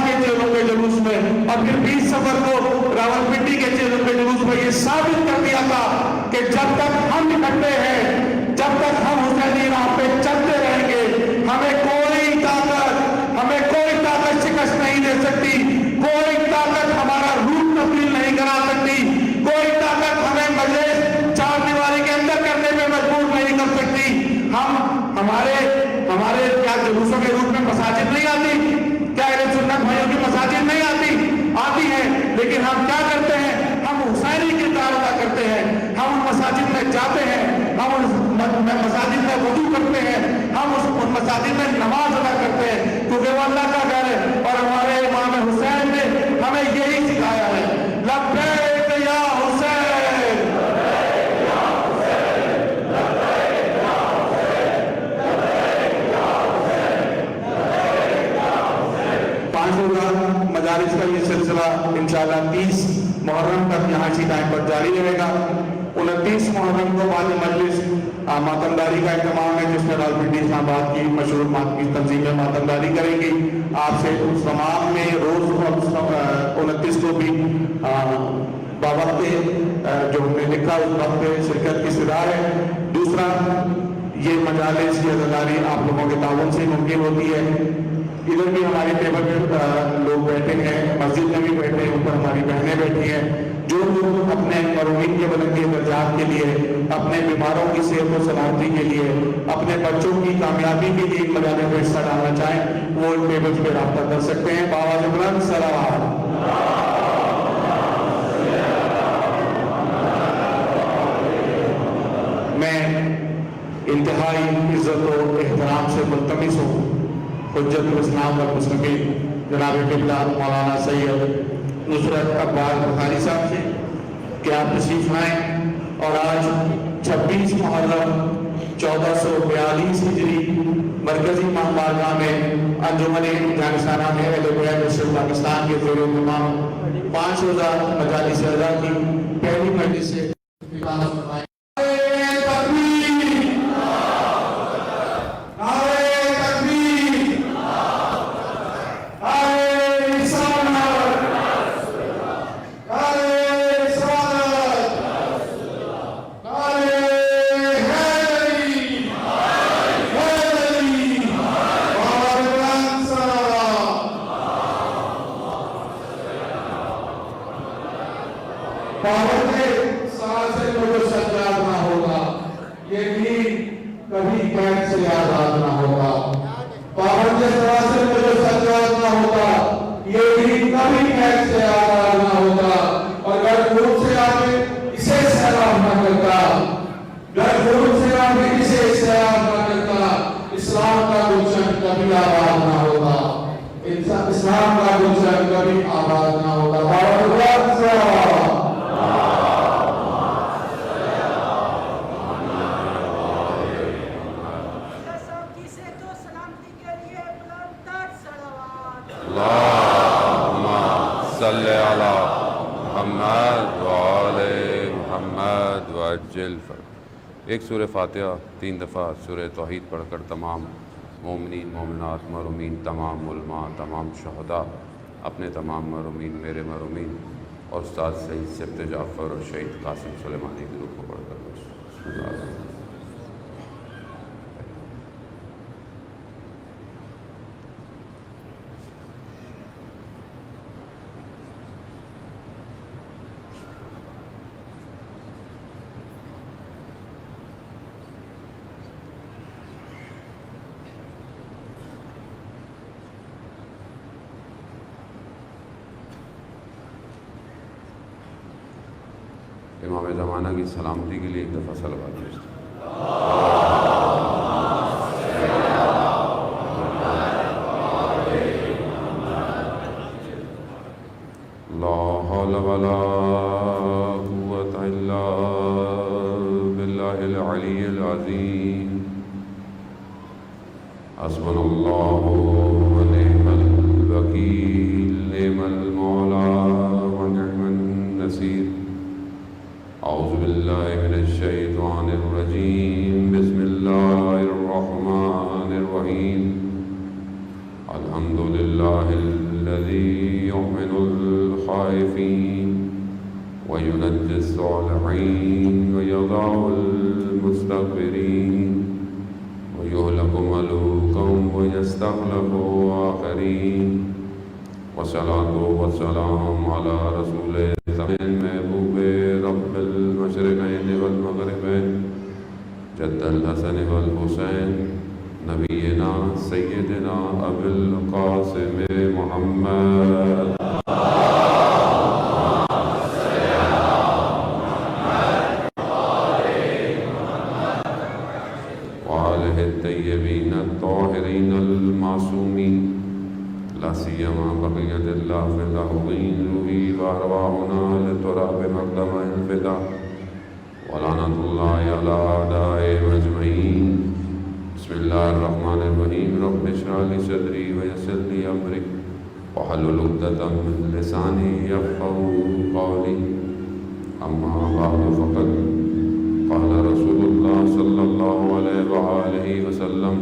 کے چیلوں کے جلوس میں اور پھر 20 سفر کو راولپنڈی کے چیلوں کے جلوس میں یہ ثابت کر دیا تھا کہ جب تک ہم اکٹھے ہیں، جب تک ہم حسینی راہ پہ چلتے رہیں گے، ہمیں کوئی طاقت شکست نہیں دے سکتی، کوئی طاقت ہمارا روح تبدیل نہیں کرا سکتی، کوئی طاقت ہمیں مجلس چار دیواری کے اندر کرنے میں مجبور نہیں کر سکتی۔ ہمارے کیا جلوسوں کے روپ میں مساجد نہیں آتی؟ کیا اہل سنت بھائیوں کی مساجد نہیں آتی ہیں؟ لیکن ہم کیا کرتے ہیں؟ ہم حسینی کردار ادا کرتے ہیں، ہم ان مساجد میں جاتے ہیں، ہم ان مساجد میں وضو کرتے ہیں، ہم ان مساجد میں نماز ادا کرتے ہیں، کیونکہ وہ اللہ کا گھر ہے اور ہمارے امام حسین نے ہمیں یہی سکھایا ہے، لبیک یا حسین، 500 مجالس کا یہ سلسلہ انشاءاللہ 30 محرم تک یہاں اسی ٹائم پر جاری رہے گا۔ 29 محرم کو بعد مجلس ماتمداری کا اہتمام ہے، جس میں راولپنڈی اسلام آباد کی مشہور تنظیمیں ماتمداری کریں گی۔ آپ سے اس تمام میں روز 29 کو بھی باوقت جو ہم نے لکھا اس وقت شرکت کی صدا ہے۔ دوسرا، یہ مجالس یہ عزاداری آپ لوگوں کے تعاون سے ممکن ہوتی ہے۔ ادھر بھی ہماری ٹیبل پہ لوگ بیٹھے ہیں، مسجد میں بھی بیٹھے ہیں، اوپر ہماری بہنیں بیٹھی ہیں، جو لوگ اپنے مرحومین کے بلندی درجات کے لیے، اپنے بیماروں کی صحت و سلامتی کے لیے، اپنے بچوں کی کامیابی کے لیے مجالس میں حصہ ڈالنا چاہیں، وہ ان ٹیبلز پہ رابطہ کر سکتے ہیں۔ بآواز بلند صلوات۔ میں انتہائی عزت و احترام سے ملتمس ہوں حجت الاسلام والمسلمین جناب قبلہ مولانا سید نصرت اقبال بخاری صاحب سے کہ آپ تشریف لائیں اور آج 26 محرم 1442 ہجری مرکزی ماہ بارگاہ میں انجمن جانشانہ میں اہل بیت مشرق پاکستان کے زیر اہتمام 5 روزہ مجالس عزا کی پہلی مجلس سے ایک سورہ فاتحہ 3 دفعہ سورہ توحید پڑھ کر تمام مومنین مومنات مرحومین تمام علماء تمام شہداء اپنے تمام مرحومین میرے مرحومین اور استاد سید سبت جعفر اور شہید قاسم سلیمانی کی روح کو پڑھ کر بسم اللہ الرحمن الرحیم۔ امام زمانہ کی سلامتی کے لیے ایک دفعہ صلوات بھیجتے ہیں۔ لا حول ولا قوة الا باللہ العلی العظیم۔ حسبنا اللہ ونعم الوکیل نعم المولا ونعم النصیر۔ اعوذ باللہ من الشیطان الرجیم، بسم اللہ الرحمن الرحیم۔ الحمد للہ الذی يؤمن الخائفين وينجي الصالحين ويضع المستغفرين ويهلك ملوكا ويستخلف آخرين والصلاة والسلام على رسول محبوب رب المشرقين والمغربين جد الحسن والحسين نبينا سيدنا أبي القاسم محمد وآله الطيبين الطاهرين المعصومين لا سيما بقية الله في الأرضين روحي وأرواحنا لتراب مقدم الفداء ولعنة الله على أعدائهم أجمعين. بسم الله الرحمن الرحيم. رب اشرح لي صدري ويسر لي أمري واحلل عقدة من لساني يفقهوا قولي. أما بعد فقد قال رسول الله صلى الله عليه وآله وسلم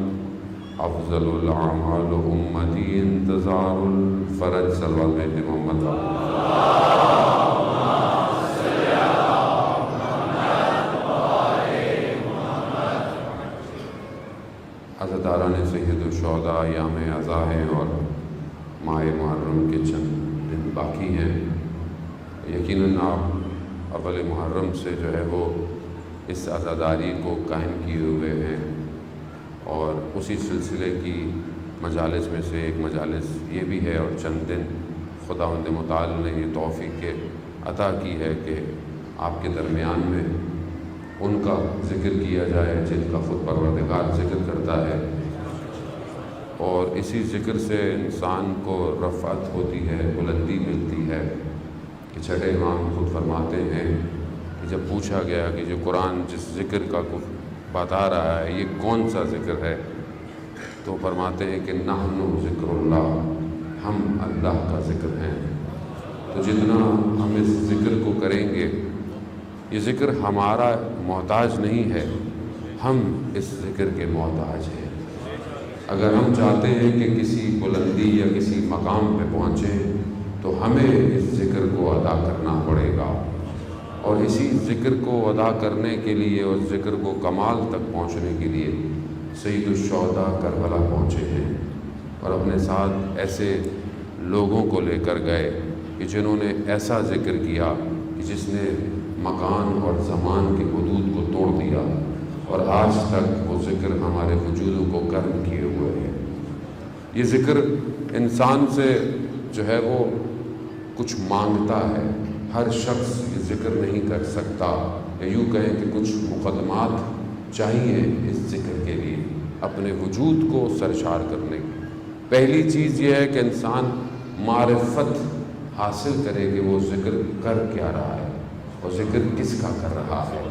افضل الاعمال امتی انتظار الفرج. صلوات بھیجیں محمد. عزاداران سید الشہداء ایام عزا ہیں اور ماہ محرم کے چند دن باقی ہیں. یقیناً آپ اول محرم سے جو ہے وہ اس عزاداری کو قائم کیے ہوئے ہیں اور اسی سلسلے کی مجالس میں سے ایک مجالس یہ بھی ہے اور چند دن خداوند متعال نے یہ توفیق عطا کی ہے کہ آپ کے درمیان میں ان کا ذکر کیا جائے جن کا خود پروردگار ذکر کرتا ہے، اور اسی ذکر سے انسان کو رفعت ہوتی ہے، بلندی ملتی ہے. کہ چھٹے امام خود فرماتے ہیں کہ جب پوچھا گیا کہ جو قرآن جس ذکر کا بتا رہا ہے یہ کون سا ذکر ہے، تو فرماتے ہیں کہ نحن ذکر اللہ، ہم اللہ کا ذکر ہیں. تو جتنا ہم اس ذکر کو کریں گے، یہ ذکر ہمارا محتاج نہیں ہے، ہم اس ذکر کے محتاج ہیں. اگر ہم چاہتے ہیں کہ کسی بلندی یا کسی مقام پہ پہنچیں تو ہمیں اس ذکر کو ادا کرنا پڑے گا، اور اسی ذکر کو ادا کرنے کے لیے اور ذکر کو کمال تک پہنچنے کے لیے سید الشہداء کربلا پہنچے ہیں اور اپنے ساتھ ایسے لوگوں کو لے کر گئے کہ جنہوں نے ایسا ذکر کیا کہ جس نے مکان اور زمان کے حدود کو توڑ دیا، اور آج تک وہ ذکر ہمارے وجودوں کو گرم کیے ہوئے ہے. یہ ذکر انسان سے جو ہے وہ کچھ مانگتا ہے. ہر شخص یہ ذکر نہیں کر سکتا، یا یوں کہیں کہ کچھ مقدمات چاہیے اس ذکر کے لیے اپنے وجود کو سرشار کرنے کی. پہلی چیز یہ ہے کہ انسان معرفت حاصل کرے کہ وہ ذکر کر کیا رہا ہے اور ذکر کس کا کر رہا ہے.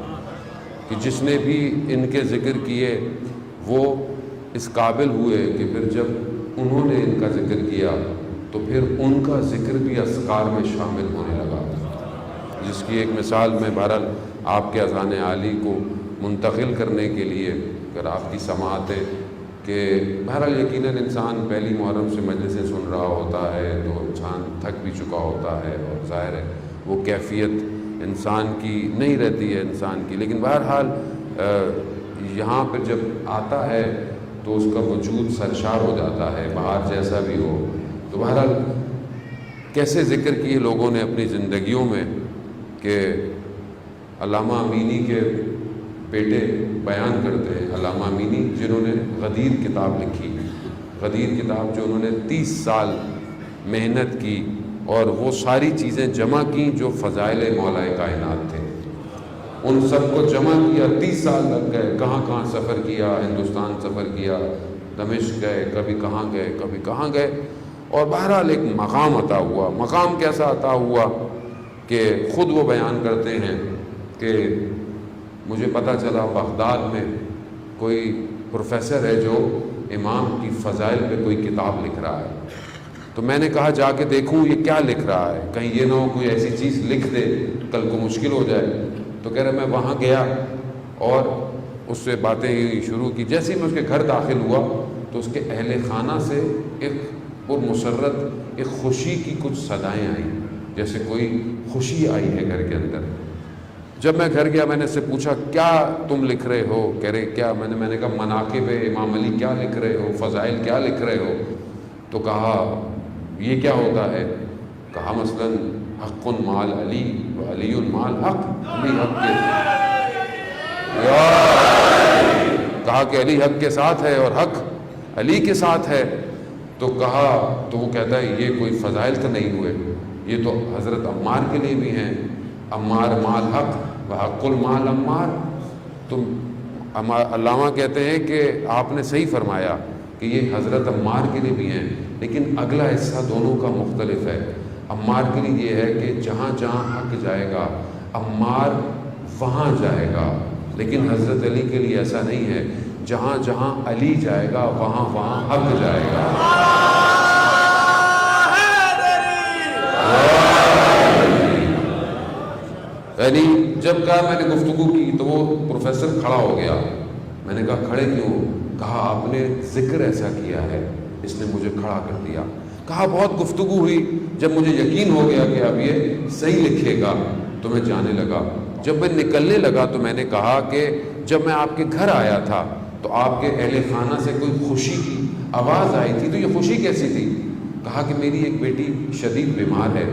کہ جس نے بھی ان کے ذکر کیے وہ اس قابل ہوئے کہ پھر جب انہوں نے ان کا ذکر کیا تو پھر ان کا ذکر بھی اذکار میں شامل ہونے لگا، جس کی ایک مثال میں بہرحال آپ کے اذان عالی کو منتقل کرنے کے لیے اگر آپ کی سماعت ہے کہ بہرحال یقیناً انسان پہلی محرم سے مجلسیں سن رہا ہوتا ہے تو انسان تھک بھی چکا ہوتا ہے، اور ظاہر ہے وہ کیفیت انسان کی نہیں رہتی ہے انسان کی. لیکن بہرحال یہاں پہ جب آتا ہے تو اس کا وجود سرشار ہو جاتا ہے، باہر جیسا بھی ہو. تو بہرحال کیسے ذکر کیے لوگوں نے اپنی زندگیوں میں کہ علامہ امینی کے بیٹے بیان کرتے ہیں. علامہ امینی جنہوں نے غدیر کتاب لکھی، غدیر کتاب جو انہوں نے 30 سال محنت کی اور وہ ساری چیزیں جمع کی جو فضائل مولا کائنات تھے، ان سب کو جمع کیا. 30 سال لگ گئے، کہاں کہاں سفر کیا، ہندوستان سفر کیا، دمشق گئے، کبھی کہاں گئے کبھی کہاں گئے، اور بہرحال ایک مقام عطا ہوا. مقام کیسا عطا ہوا کہ خود وہ بیان کرتے ہیں کہ مجھے پتہ چلا بغداد میں کوئی پروفیسر ہے جو امام کی فضائل پہ کوئی کتاب لکھ رہا ہے. تو میں نے کہا جا کے دیکھوں یہ کیا لکھ رہا ہے، کہیں یہ نہ ہو کوئی ایسی چیز لکھ دے کل کو مشکل ہو جائے. تو کہہ رہا میں وہاں گیا اور اس سے باتیں شروع کی. جیسے ہی میں اس کے گھر داخل ہوا تو اس کے اہل خانہ سے ایک مسرت ایک خوشی کی کچھ صدائیں آئیں، جیسے کوئی خوشی آئی ہے گھر کے اندر۔ جب میں گھر گیا میں نے اس سے پوچھا کیا تم لکھ رہے ہو؟ کہہ رہے کیا؟ میں نے کہا مناقب امام علی کیا لکھ رہے ہو، فضائل کیا لکھ رہے ہو؟ تو کہا یہ کیا ہوتا ہے؟ کہا مثلا حق مال علی و علی مال حق، علی حق کے، کہا کہ علی حق کے ساتھ ہے اور حق علی کے ساتھ ہے۔ تو کہا، تو وہ کہتا ہے یہ کوئی فضائل تو نہیں ہوئے، یہ تو حضرت عمار کے لیے بھی ہیں، عمار مال حق و حق المال عمار۔ تم علامہ کہتے ہیں کہ آپ نے صحیح فرمایا کہ یہ حضرت عمار کے لیے بھی ہیں، لیکن اگلا حصہ دونوں کا مختلف ہے۔ عمار کے لیے یہ ہے کہ جہاں جہاں حق جائے گا عمار وہاں جائے گا، لیکن حضرت علی کے لیے ایسا نہیں ہے، جہاں جہاں علی جائے گا وہاں وہاں حق جائے گا۔ یعنی جب کہا میں نے گفتگو کی تو وہ پروفیسر کھڑا ہو گیا۔ میں نے کہا کھڑے کیوں؟ کہا آپ نے ذکر ایسا کیا ہے اس نے مجھے کھڑا کر دیا۔ کہا بہت گفتگو ہوئی، جب مجھے یقین ہو گیا کہ اب یہ صحیح لکھے گا تو میں جانے لگا۔ جب میں نکلنے لگا تو میں نے کہا کہ جب میں آپ کے گھر آیا تھا تو آپ کے اہل خانہ سے کوئی خوشی کی آواز آئی تھی، تو یہ خوشی کیسی تھی؟ کہا کہ میری ایک بیٹی شدید بیمار ہے،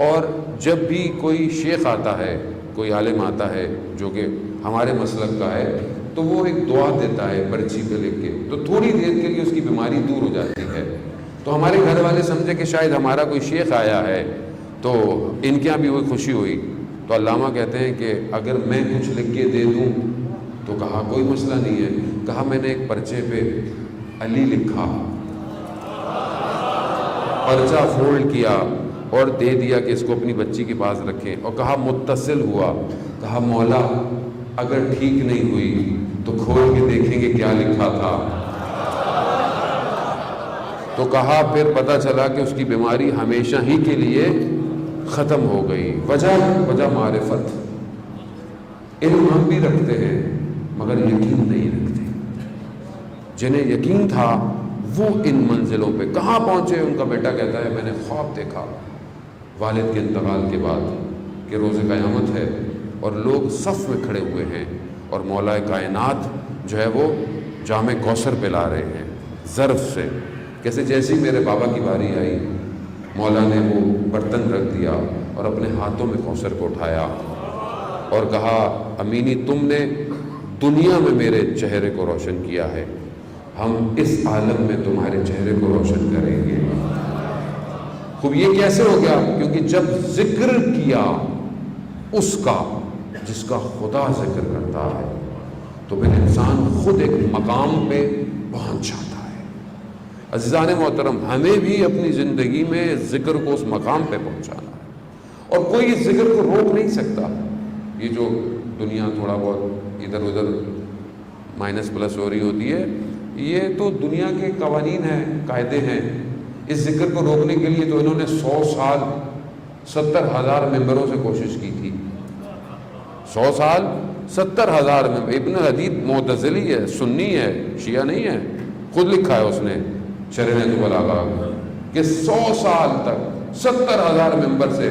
اور جب بھی کوئی شیخ آتا ہے، کوئی عالم آتا ہے جو کہ ہمارے مسلک کا ہے، تو وہ ایک دعا دیتا ہے پرچی پہ لکھ کے، تو تھوڑی دیر کے لیے اس کی بیماری دور ہو جاتی ہے۔ تو ہمارے گھر والے سمجھے کہ شاید ہمارا کوئی شیخ آیا ہے تو ان کے یہاں بھی وہی خوشی ہوئی۔ تو علامہ کہتے ہیں کہ اگر میں کچھ لکھ کے دے دوں تو کہا کوئی مسئلہ نہیں ہے۔ کہا میں نے ایک پرچے پہ علی لکھا، پرچہ فولڈ کیا اور دے دیا کہ اس کو اپنی بچی کے پاس رکھیں، اور کہا متصل ہوا۔ کہا مولا اگر ٹھیک نہیں ہوئی تو کھول کے دیکھیں گے کیا لکھا تھا۔ تو کہا پھر پتہ چلا کہ اس کی بیماری ہمیشہ ہی کے لیے ختم ہو گئی۔ وجہ معرفت۔ علم ہم بھی رکھتے ہیں مگر یقین نہیں رکھتے۔ جنہیں یقین تھا وہ ان منزلوں پہ کہاں پہنچے؟ ان کا بیٹا کہتا ہے میں نے خواب دیکھا والد کے انتقال کے بعد کہ روز قیامت ہے اور لوگ صف میں کھڑے ہوئے ہیں اور مولا کائنات جو ہے وہ جام کوثر پلا رہے ہیں ظرف سے۔ کیسے جیسے ہی میرے بابا کی باری آئی مولا نے وہ برتن رکھ دیا اور اپنے ہاتھوں میں کوثر کو اٹھایا اور کہا امینی تم نے دنیا میں میرے چہرے کو روشن کیا ہے، ہم اس عالم میں تمہارے چہرے کو روشن کریں گے۔ خوب یہ کیسے ہو گیا؟ کیونکہ جب ذکر کیا اس کا جس کا خدا ذکر کرتا ہے تو پھر انسان خود ایک مقام پہ پہنچ جاتا ہے۔ عزیزان محترم، ہمیں بھی اپنی زندگی میں ذکر کو اس مقام پہ پہنچانا ہے اور کوئی اس ذکر کو روک نہیں سکتا۔ یہ جو دنیا تھوڑا بہت ادھر ادھر مائنس پلس ہو رہی ہوتی ہے، یہ تو دنیا کے قوانین ہیں، قاعدے ہیں۔ اس ذکر کو روکنے کے لیے تو انہوں نے 100 سال 70,000 ممبروں سے کوشش کی تھی۔ 100 سال 70,000 ممبر۔ ابن حدید معتزلی ہے، سنی ہے، شیعہ نہیں ہے، خود لکھا ہے اس نے شرح نہج البلاغہ کہ 100 سال تک 70,000 ممبر سے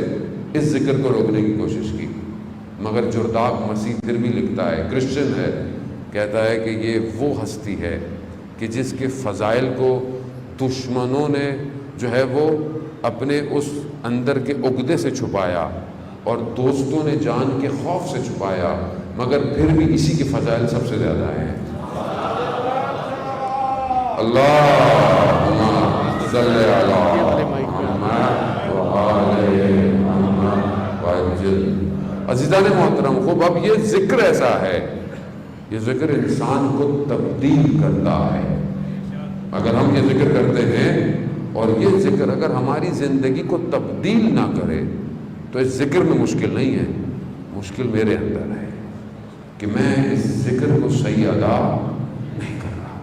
اس ذکر کو روکنے کی کوشش کی، مگر جرداق مسیح پھر بھی لکھتا ہے، کرسچن ہے، کہتا ہے کہ یہ وہ ہستی ہے کہ جس کے فضائل کو دشمنوں نے جو ہے وہ اپنے اس اندر کے عقدے سے چھپایا اور دوستوں نے جان کے خوف سے چھپایا، مگر پھر بھی اسی کے فضائل سب سے زیادہ ہیں۔ اللہم صلی علی محمد وآل محمد وعجل۔ عزیزان محترم، خوب اب یہ ذکر ایسا ہے، یہ ذکر انسان کو تبدیل کرتا ہے۔ اگر ہم یہ ذکر کرتے ہیں اور یہ ذکر اگر ہماری زندگی کو تبدیل نہ کرے تو اس ذکر میں مشکل نہیں ہے، مشکل میرے اندر ہے کہ میں اس ذکر کو صحیح ادا نہیں کر رہا۔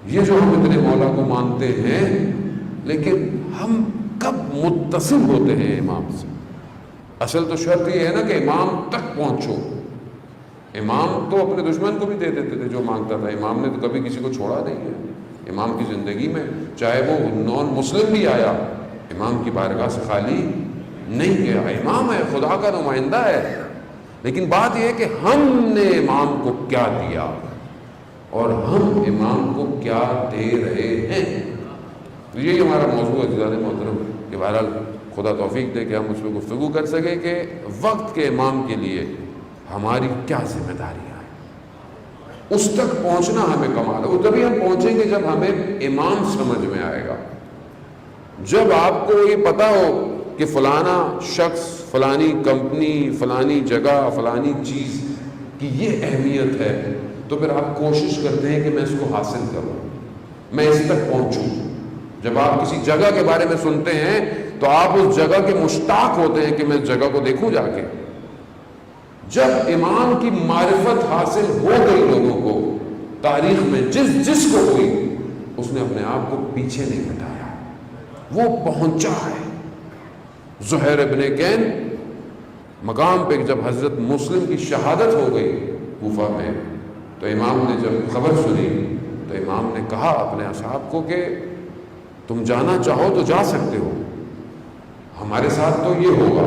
یہ جو ہم اتنے مولا کو مانتے ہیں، لیکن ہم کب متصل ہوتے ہیں امام سے؟ اصل تو شرط یہ ہے نا کہ امام تک پہنچو۔ امام تو اپنے دشمن کو بھی دے دیتے تھے جو مانگتا تھا، امام نے تو کبھی کسی کو چھوڑا نہیں ہے۔ امام کی زندگی میں، چاہے وہ نان مسلم بھی آیا، امام کی بارگاہ سے خالی نہیں گیا. امام ہے، خدا کا نمائندہ ہے، لیکن بات یہ ہے کہ ہم نے امام کو کیا دیا اور ہم امام کو کیا دے رہے ہیں. یہی ہمارا موضوع ہے عزیزان محترم، کہ بہرحال خدا توفیق دے کہ ہم اس پہ گفتگو کر سکیں کہ وقت کے امام کے لیے ہماری کیا ذمہ داریاں ہیں. اس تک پہنچنا ہمیں کمال ہے. وہ تبھی ہم پہنچیں گے جب ہمیں امام سمجھ میں آئے گا. جب آپ کو یہ پتہ ہو کہ فلانا شخص، فلانی کمپنی، فلانی جگہ، فلانی چیز کی یہ اہمیت ہے، تو پھر آپ کوشش کرتے ہیں کہ میں اس کو حاصل کروں، میں اس تک پہنچوں. جب آپ کسی جگہ کے بارے میں سنتے ہیں تو آپ اس جگہ کے مشتاق ہوتے ہیں کہ میں اس جگہ کو دیکھوں جا کے. جب امام کی معرفت حاصل ہو گئی لوگوں کو تاریخ میں، جس کو ہوئی، اس نے اپنے آپ کو پیچھے نہیں ہٹایا، وہ پہنچا ہے. زہیر ابن کین مقام پہ جب حضرت مسلم کی شہادت ہو گئی کوفہ میں، تو امام نے جب خبر سنی تو امام نے کہا اپنے اصحاب کو کہ تم جانا چاہو تو جا سکتے ہو، ہمارے ساتھ تو یہ ہوگا.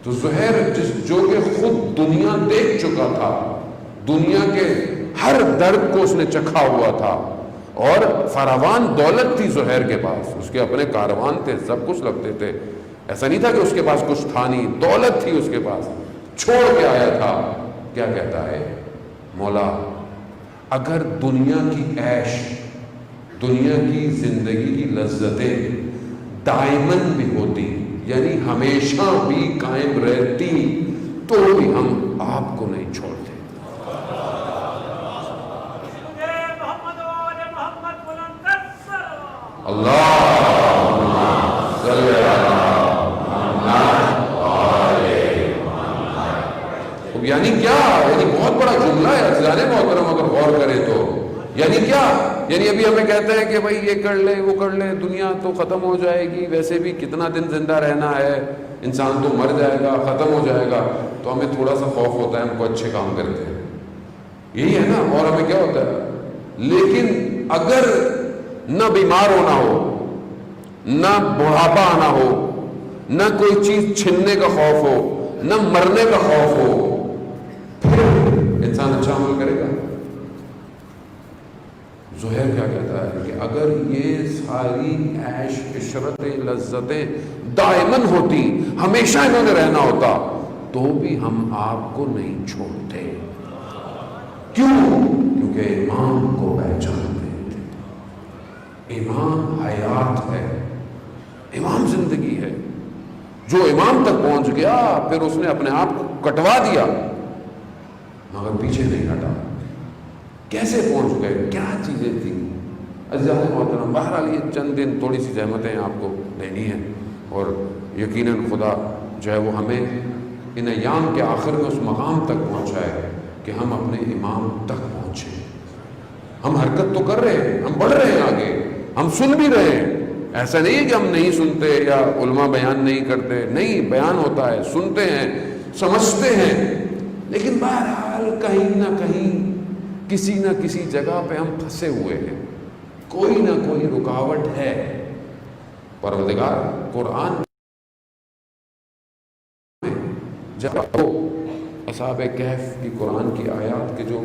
تو زہیر جو کہ خود دنیا دیکھ چکا تھا، دنیا کے ہر درد کو اس نے چکھا ہوا تھا، اور فراوان دولت تھی زہیر کے پاس، اس کے اپنے کاروان تھے، سب کچھ لگتے تھے، ایسا نہیں تھا کہ اس کے پاس کچھ تھا نہیں، دولت تھی اس کے پاس، چھوڑ کے آیا تھا. کیا کہتا ہے؟ مولا اگر دنیا کی عیش، دنیا کی زندگی کی لذتیں دائمن بھی ہوتی، یعنی ہمیشہ بھی قائم رہتی، تو بھی ہم آپ کو نہیں چھوڑتے. اللہ یعنی کیا؟ یعنی بہت بڑا جملہ ہے عزیزان محترم، اگر غور کریں تو. یعنی کیا؟ یعنی ابھی ہمیں کہتے ہیں کہ بھائی یہ کر لے، وہ کر لے، دنیا تو ختم ہو جائے گی، ویسے بھی کتنا دن زندہ رہنا ہے، انسان تو مر جائے گا، ختم ہو جائے گا، تو ہمیں تھوڑا سا خوف ہوتا ہے، ہم کو اچھے کام کرتے ہیں، یہی ہے نا. اور ہمیں کیا ہوتا ہے؟ لیکن اگر نہ بیمار ہونا ہو، نہ بڑھاپا آنا ہو، نہ کوئی چیز چھننے کا خوف ہو، نہ مرنے کا خوف ہو، پھر انسان اچھا عمل کرے گا. زہیر کیا کہتا ہے کہ اگر یہ ساری عیش عشرتیں لذتیں دائمن ہوتی، ہمیشہ انہوں نے رہنا ہوتا، تو بھی ہم آپ کو نہیں چھوڑتے. کیوں؟ کیونکہ امام کو پہچانتے ہیں. امام حیات ہے، امام زندگی ہے. جو امام تک پہنچ گیا پھر اس نے اپنے آپ کو کٹوا دیا مگر پیچھے نہیں ہٹا. کیسے پہنچ گئے؟ کیا چیزیں تھیں؟ عزیزان محترم، بہرحال یہ چند دن تھوڑی سی زحمتیں آپ کو لینی ہیں، اور یقیناً خدا جو ہے وہ ہمیں ان ایام کے آخر میں اس مقام تک پہنچائے کہ ہم اپنے امام تک پہنچیں. ہم حرکت تو کر رہے ہیں، ہم بڑھ رہے ہیں آگے، ہم سن بھی رہے ہیں. ایسا نہیں ہے کہ ہم نہیں سنتے یا علماء بیان نہیں کرتے، نہیں، بیان ہوتا ہے، سنتے ہیں، سمجھتے ہیں، لیکن بہرحال کہیں نہ کہیں کسی نہ کسی جگہ پہ ہم پھنسے ہوئے ہیں، کوئی نہ کوئی رکاوٹ ہے. پروردگار قرآن میں جب اصحاب کہف کی قرآن کی آیات کے جو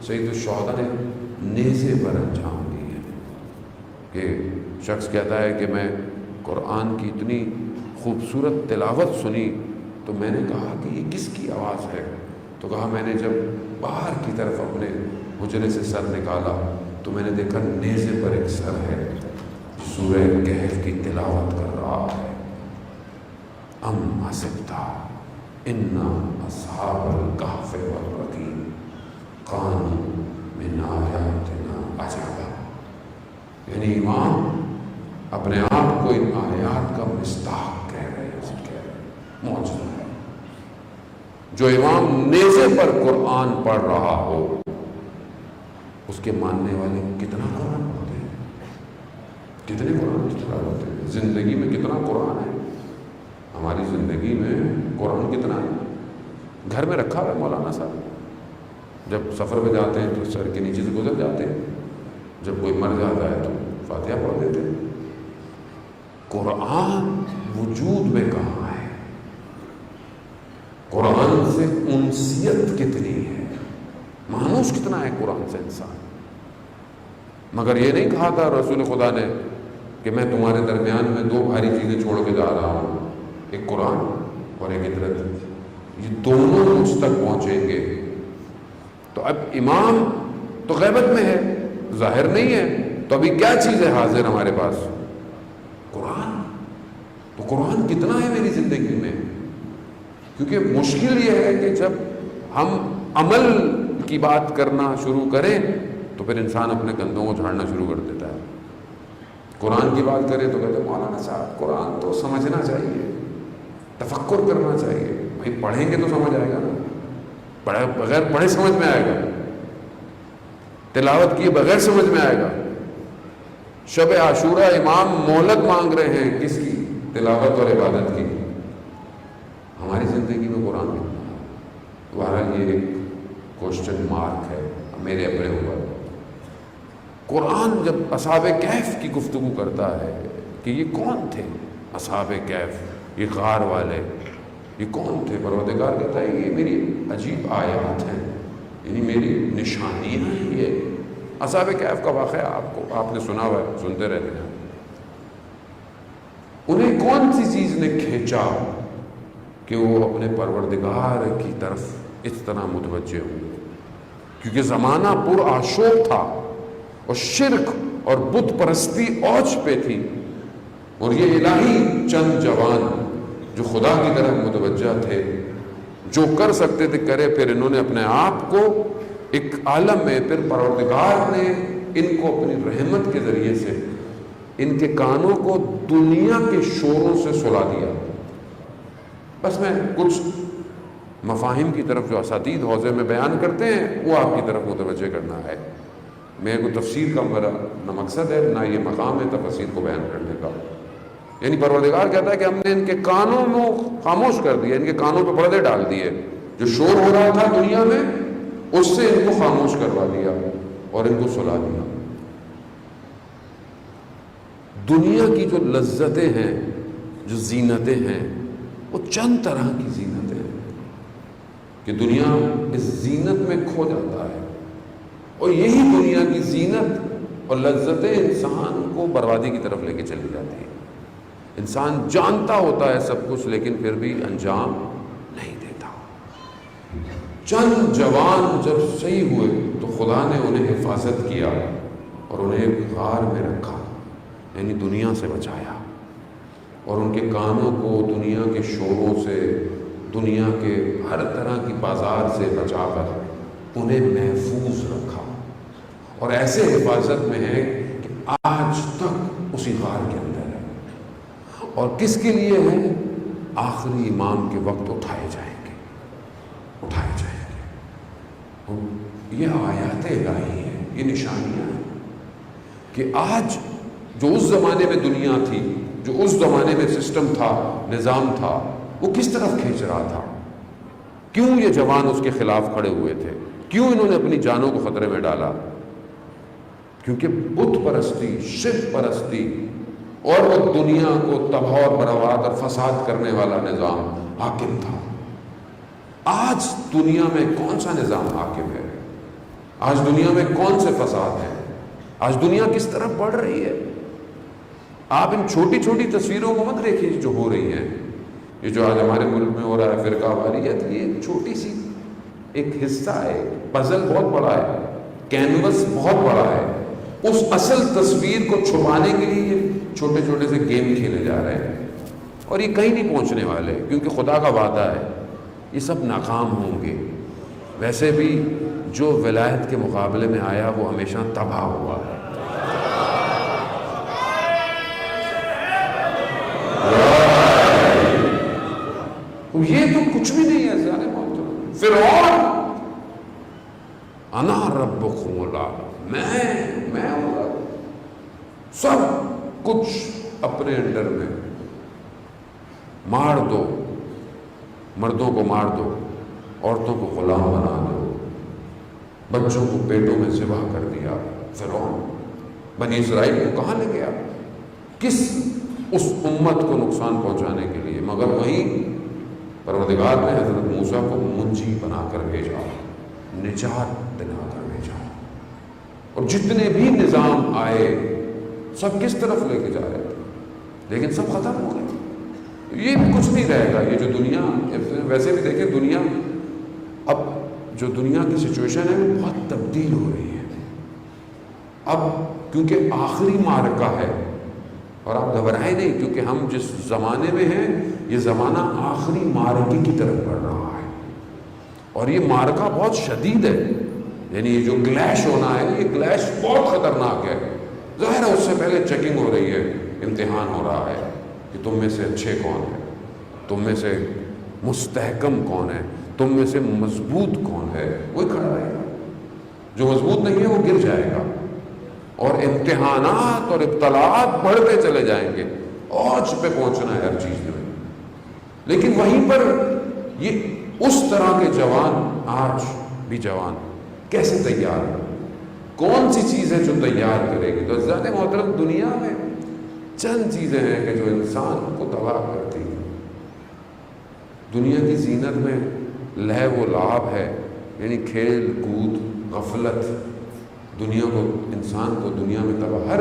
سید الشہداء نے نیزے پر انجام دی ہے، کہ شخص کہتا ہے کہ میں قرآن کی اتنی خوبصورت تلاوت سنی تو میں نے کہا کہ یہ کس کی آواز ہے؟ تو کہا میں نے جب باہر کی طرف اپنے حجرے سے سر نکالا تو میں نے دیکھا نیزے پر ایک سر ہے، سورہ کہف کی تلاوت کر رہا ہے. ام حسبتا ان اصحاب الکہف والرقیم کانوا من آیاتنا عجبا. یعنی امام اپنے آپ کو ان آیات کا مصداق کہہ رہے ہیں، معجزہ ہے. جو امام نیزے پر قرآن پڑھ رہا ہو اس کے ماننے والے کتنا قرآن پڑھتے ہیں، کتنے قرآن کی تلاوت ہوتے ہیں. زندگی میں کتنا قرآن ہے، ہماری زندگی میں قرآن کتنا ہے. گھر میں رکھا ہوا ہے مولانا صاحب، جب سفر پہ جاتے ہیں تو سر کے نیچے سے گزر جاتے ہیں، جب کوئی مر جاتا ہے تو فاتحہ پڑھ دیتے ہیں۔ قرآن وجود میں کہاں ہے؟ قرآن سے انسیت کتنی ہے، مانوس کتنا ہے قرآن سے انسان۔ مگر یہ نہیں کہا تھا رسول خدا نے کہ میں تمہارے درمیان میں دو بھاری چیزیں چھوڑ کے جا رہا ہوں، ایک قرآن اور ایک عطرت، یہ دونوں مجھ تک پہنچیں گے۔ تو اب امام تو غیبت میں ہے، ظاہر نہیں ہے، تو ابھی کیا چیز ہے حاضر ہمارے پاس؟ قرآن۔ تو قرآن کتنا ہے میری زندگی میں؟ کیونکہ مشکل یہ ہے کہ جب ہم عمل کی بات کرنا شروع کریں تو پھر انسان اپنے کندھوں کو جھاڑنا شروع کر دیتا ہے۔ قرآن کی بات کرے تو کہتے ہیں مولانا صاحب قرآن تو سمجھنا چاہیے، تفکر کرنا چاہیے۔ بھائی پڑھیں گے تو سمجھ آئے گا نا، بغیر پڑھے سمجھ میں آئے گا، تلاوت کیے بغیر سمجھ میں آئے گا۔ شب عاشورہ امام مہلت مانگ رہے ہیں کس کی؟ تلاوت اور عبادت کی۔ ہماری زندگی میں قرآن کتنا ہے؟ بہرحال یہ ایک کوشچن مارک ہے میرے اپنے اوپر۔ قرآن جب اصحاب کہف کی گفتگو کرتا ہے کہ یہ کون تھے اصحاب کہف، یہ غار والے، یہ کون تھے؟ پروردگار کہتا ہے یہ میری عجیب آیات ہیں، یعنی میری نشانیاں ہیں۔ یہ اصحاب کہف کا واقعہ آپ نے سنا ہوا ہے، سنتے رہتے ہیں۔ انہیں کون سی چیز نے کھینچا کہ وہ اپنے پروردگار کی طرف اس طرح متوجہ ہوئے؟ کیونکہ زمانہ پر آشوب تھا اور شرک اور بت پرستی اوج پہ تھی، اور یہ الہی چند جوان جو خدا کی طرف متوجہ تھے، جو کر سکتے تھے کرے، پھر انہوں نے اپنے آپ کو ایک عالم میں، پھر پروردگار نے ان کو اپنی رحمت کے ذریعے سے ان کے کانوں کو دنیا کے شوروں سے سلا دیا۔ بس میں کچھ مفاہیم کی طرف جو اساتید حوزے میں بیان کرتے ہیں وہ آپ کی طرف متوجہ کرنا ہے۔ میں کوئی تفسیر کا میرا نہ مقصد ہے نہ یہ مقام ہے تفسیر کو بیان کرنے کا۔ یعنی پروردگار کہتا ہے کہ ہم نے ان کے کانوں میں خاموش کر دیا، ان کے کانوں پہ پردے ڈال دیے، جو شور ہو رہا تھا دنیا میں اس سے ان کو خاموش کروا دیا اور ان کو سلا دیا۔ دنیا کی جو لذتیں ہیں، جو زینتیں ہیں، وہ چند طرح کی زینتیں ہیں کہ دنیا اس زینت میں کھو جاتا ہے، اور یہی دنیا کی زینت اور لذتیں انسان کو بربادی کی طرف لے کے چلی جاتی ہیں۔ انسان جانتا ہوتا ہے سب کچھ لیکن پھر بھی انجام نہیں دیتا۔ چند جوان جب صحیح ہوئے تو خدا نے انہیں حفاظت کیا اور انہیں ایک غار میں رکھا، یعنی دنیا سے بچایا، اور ان کے کانوں کو دنیا کے شوروں سے، دنیا کے ہر طرح کی بازار سے بچا کر انہیں محفوظ رکھا، اور ایسے حفاظت میں ہے کہ آج تک اسی غار کے اندر ہے۔ اور کس کے لیے ہے؟ آخری امام کے وقت اٹھائے جائیں گے، اٹھائے جائیں گے۔ یہ آیات الہی ہیں، یہ نشانیاں ہیں کہ آج جو اس زمانے میں دنیا تھی، جو اس زمانے میں سسٹم تھا، نظام تھا، وہ کس طرف کھینچ رہا تھا، کیوں یہ جوان اس کے خلاف کھڑے ہوئے تھے، کیوں انہوں نے اپنی جانوں کو خطرے میں ڈالا؟ کیونکہ بت پرستی، شرک پرستی اور وہ دنیا کو تباہ اور برباد اور فساد کرنے والا نظام حاکم تھا۔ آج دنیا میں کون سا نظام حاکم ہے؟ آج دنیا میں کون سے فساد ہیں؟ آج دنیا کس طرف بڑھ رہی ہے؟ آپ ان چھوٹی چھوٹی تصویروں کو مت دیکھیے جو ہو رہی ہیں، یہ جو آج ہمارے ملک میں ہو رہا ہے فرقہ واریت، یہ ایک چھوٹی سی ایک حصہ ہے، پزل بہت بڑا ہے، کینوس بہت بڑا ہے۔ اس اصل تصویر کو چھپانے کے لیے یہ چھوٹے چھوٹے سے گیم کھیلے جا رہے ہیں، اور یہ کہیں نہیں پہنچنے والے، کیونکہ خدا کا وعدہ ہے یہ سب ناکام ہوں گے۔ ویسے بھی جو ولایت کے مقابلے میں آیا وہ ہمیشہ تباہ ہوا ہے۔ یہ تو کچھ بھی نہیں ہے ذرا محترم۔ فرعون انا ربکم الاعلی، میں ہوں، سب کچھ اپنے انڈر میں، مار دو، مردوں کو مار دو، عورتوں کو غلام بنا دو، بچوں کو پیٹوں میں ذبح کر دیا۔ فرعون بنی اسرائیل کو کہاں لے گیا؟ کس اس امت کو نقصان پہنچانے کے لیے؟ مگر وہیں پروردگار نے حضرت موسیٰ کو منجی بنا کر بھیجا، نجات دلا کر بھیجا، اور جتنے بھی نظام آئے سب کس طرف لے کے جا رہے تھے، لیکن سب ختم ہو گئے۔ یہ بھی کچھ نہیں رہے گا، یہ جو دنیا، ویسے بھی دیکھیں دنیا، اب جو دنیا کی سچویشن ہے وہ بہت تبدیل ہو رہی ہے اب، کیونکہ آخری معرکہ ہے۔ اور آپ گھبرائیں نہیں، کیونکہ ہم جس زمانے میں ہیں یہ زمانہ آخری معرکے کی طرف بڑھ رہا ہے، اور یہ معرکہ بہت شدید ہے، یعنی یہ جو کلیش ہونا ہے یہ کلیش بہت خطرناک ہے۔ ظاہر ہے اس سے پہلے چیکنگ ہو رہی ہے، امتحان ہو رہا ہے کہ تم میں سے اچھے کون ہیں، تم میں سے مستحکم کون ہے، تم میں سے مضبوط کون ہے، وہی کھڑا رہے گا، جو مضبوط نہیں ہے وہ گر جائے گا، اور امتحانات اور ابتلاءات بڑھتے چلے جائیں گے، اوج پہ پہنچنا ہے ہر چیز میں۔ لیکن وہیں پر یہ اس طرح کے جوان، آج بھی جوان کیسے تیار ہیں؟ کون سی چیز ہے جو تیار کرے گی؟ تو عزیزان محترم، دنیا میں چند چیزیں ہیں کہ جو انسان کو تباہ کرتی ہیں۔ دنیا کی زینت میں لہو و لعب ہے، یعنی کھیل کود، غفلت، دنیا کو، انسان کو دنیا میں تباہ،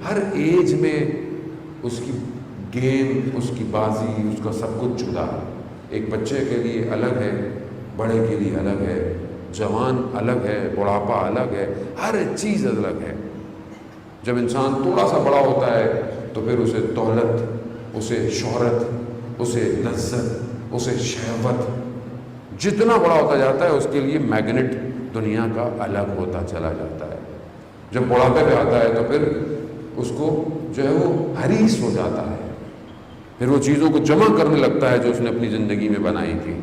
ہر ایج میں اس کی گیم، اس کی بازی، اس کا سب کچھ جدا ہے۔ ایک بچے کے لیے الگ ہے، بڑے کے لیے الگ ہے، جوان الگ ہے، بڑھاپا الگ ہے، ہر چیز الگ ہے۔ جب انسان تھوڑا سا بڑا ہوتا ہے تو پھر اسے دولت، اسے شہرت، اسے لذت، اسے شہوت، جتنا بڑا ہوتا جاتا ہے اس کے لیے میگنیٹ دنیا کا الگ ہوتا چلا جاتا ہے۔ جب بڑھاپے پہ آتا ہے تو پھر اس کو جو ہے وہ حریص ہو جاتا ہے، پھر وہ چیزوں کو جمع کرنے لگتا ہے جو اس نے اپنی زندگی میں بنائی تھی۔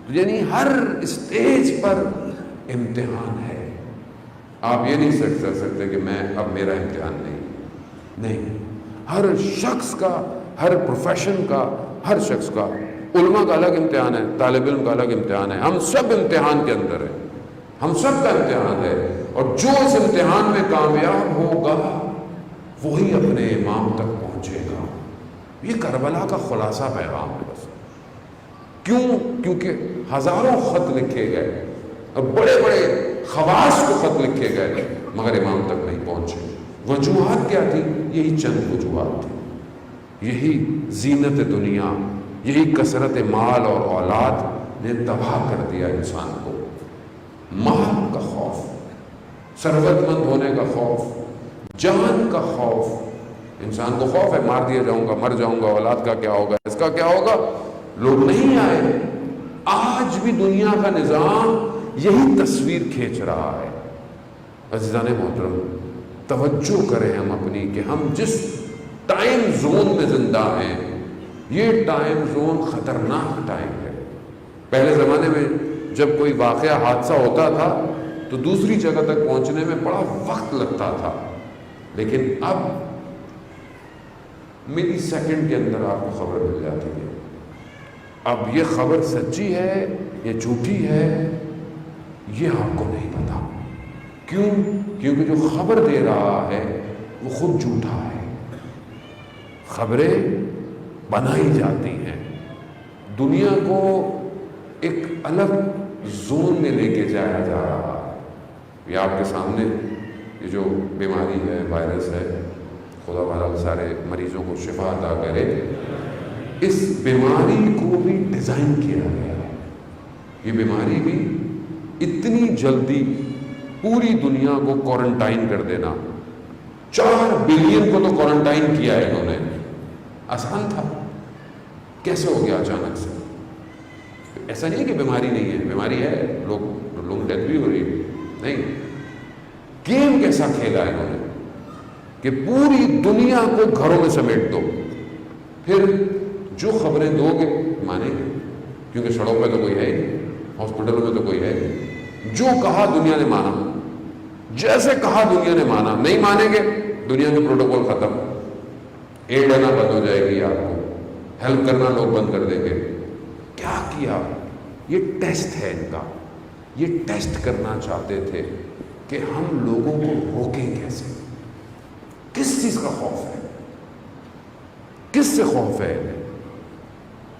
یعنی ہر اسٹیج پر امتحان ہے۔ آپ یہ نہیں کر سکتے کہ میں اب میرا امتحان نہیں، ہر شخص کا، ہر پروفیشن کا، ہر شخص کا، علماء کا الگ امتحان ہے، طالب علم کا الگ امتحان ہے، ہم سب امتحان کے اندر ہیں، ہم سب کا امتحان ہے، اور جو اس امتحان میں کامیاب ہوگا وہی اپنے امام تک پہنچے گا۔ یہ کربلا کا خلاصہ پیغام ہے بس۔ کیوں؟ کیونکہ ہزاروں خط لکھے گئے اور بڑے بڑے خواص کو خط لکھے گئے مگر امام تک نہیں پہنچے۔ وجوہات کیا تھی؟ یہی چند وجوہات تھی، یہی زینت دنیا، یہی کثرت مال اور اولاد نے تباہ کر دیا انسان کو۔ مال کا خوف، ثروت مند ہونے کا خوف، جان کا خوف، انسان کو خوف ہے مار دیا جاؤں گا، مر جاؤں گا، اولاد کا کیا ہوگا، اس کا کیا ہوگا۔ لوگ نہیں آئے۔ آج بھی دنیا کا نظام یہی تصویر کھینچ رہا ہے۔ عزیزان محترم، توجہ کریں ہم اپنی کہ ہم جس ٹائم زون میں زندہ ہیں یہ ٹائم زون خطرناک ٹائم ہے۔ پہلے زمانے میں جب کوئی واقعہ، حادثہ ہوتا تھا تو دوسری جگہ تک پہنچنے میں بڑا وقت لگتا تھا، لیکن اب ملی سیکنڈ کے اندر آپ کو خبر مل جاتی ہے۔ اب یہ خبر سچی ہے یا جھوٹی ہے یہ آپ کو نہیں پتا۔ کیوں؟ کیونکہ جو خبر دے رہا ہے وہ خود جھوٹا ہے۔ خبریں بنائی جاتی ہیں، دنیا کو ایک الگ زون میں لے کے جایا جا رہا ہے۔ یہ آپ کے سامنے یہ جو بیماری ہے، وائرس ہے، خدا بہرحال سارے مریضوں کو شفا عطا کرے، اس بیماری کو بھی ڈیزائن کیا گیا ہے۔ یہ بیماری بھی اتنی جلدی پوری دنیا کو کوارنٹائن کر دینا، 4 بلین کو تو کوارنٹائن کیا ہے انہوں نے۔ آسان تھا؟ کیسے ہو گیا اچانک سے؟ ایسا نہیں کہ بیماری نہیں ہے، بیماری ہے، لوگ ڈیتھ بھی ہو رہی ہے، نہیں۔ گیم کیسا کھیلا ہے انہوں نے کہ پوری دنیا کو گھروں میں سمیٹ دو، پھر جو خبریں دو گے مانیں گے، کیونکہ سڑکوں پہ تو کوئی ہے ہی، ہاسپٹلوں میں تو کوئی ہے ہی۔ جو کہا دنیا نے مانا، جیسے کہا دنیا نے مانا۔ نہیں مانیں گے، دنیا کے پروٹوکول ختم، ایڈ آنا بند ہو جائے گی، آپ کو ہیلپ کرنا لوگ بند کر دیں گے۔ کیا کیا؟ یہ ٹیسٹ ہے ان کا، یہ ٹیسٹ کرنا چاہتے تھے کہ ہم لوگوں کو روکیں کیسے۔ کس چیز کا خوف ہے؟ کس سے خوف ہے؟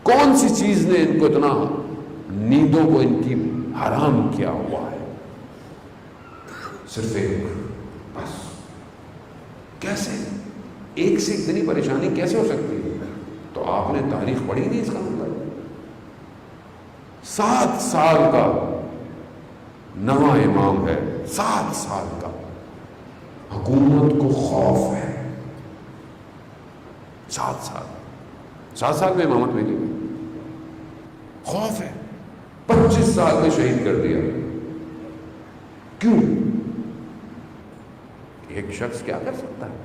کون سی چیز نے ان کو اتنا نیندوں کو ان کی حرام کیا ہوا ہے؟ صرف ایک، بس۔ کیسے ایک سے اتنی پریشانی کیسے ہو سکتی ہے؟ تو آپ نے تاریخ پڑھی نہیں؟ اس کا مطلب 7 سال کا نواں امام ہے، 7 سال کا، حکومت کو خوف ہے۔ 7 سال میں امامت ملی، خوف ہے۔ 25 سال میں شہید کر دیا۔ کیوں؟ ایک شخص کیا کر سکتا ہے؟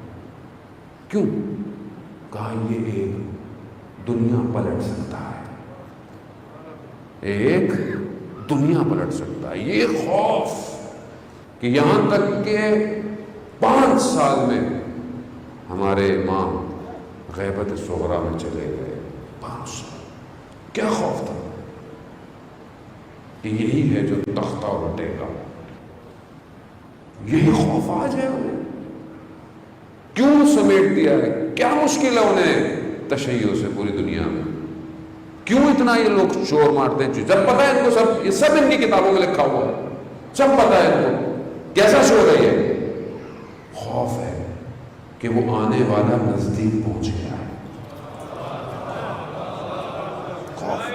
کیوں؟ کہا یہ ایک دنیا پلٹ سکتا ہے، ایک دنیا پلٹ سکتا ہے۔ یہ خوف کہ یہاں تک کہ 5 سال میں ہمارے امام غیبت صغریٰ میں چلے گئے۔ 5 سال، کیا خوف تھا کہ یہی ہے جو تختہ الٹے گا؟ یہی خوف آج ہے انہیں۔ کیوں سمیٹ دیا ہے؟ کیا مشکل ہے انہیں تشیع سے پوری دنیا میں؟ کیوں اتنا یہ لوگ شور مارتے ہیں؟ جب پتہ ہے ان کو سب، یہ سب ان کی کتابوں میں لکھا ہوا ہے، سب پتہ ہے ان کو کیسا شور ہے یہ؟ خوف ہے کہ وہ آنے والا نزدیک پہنچ گیا ہے۔ خوف۔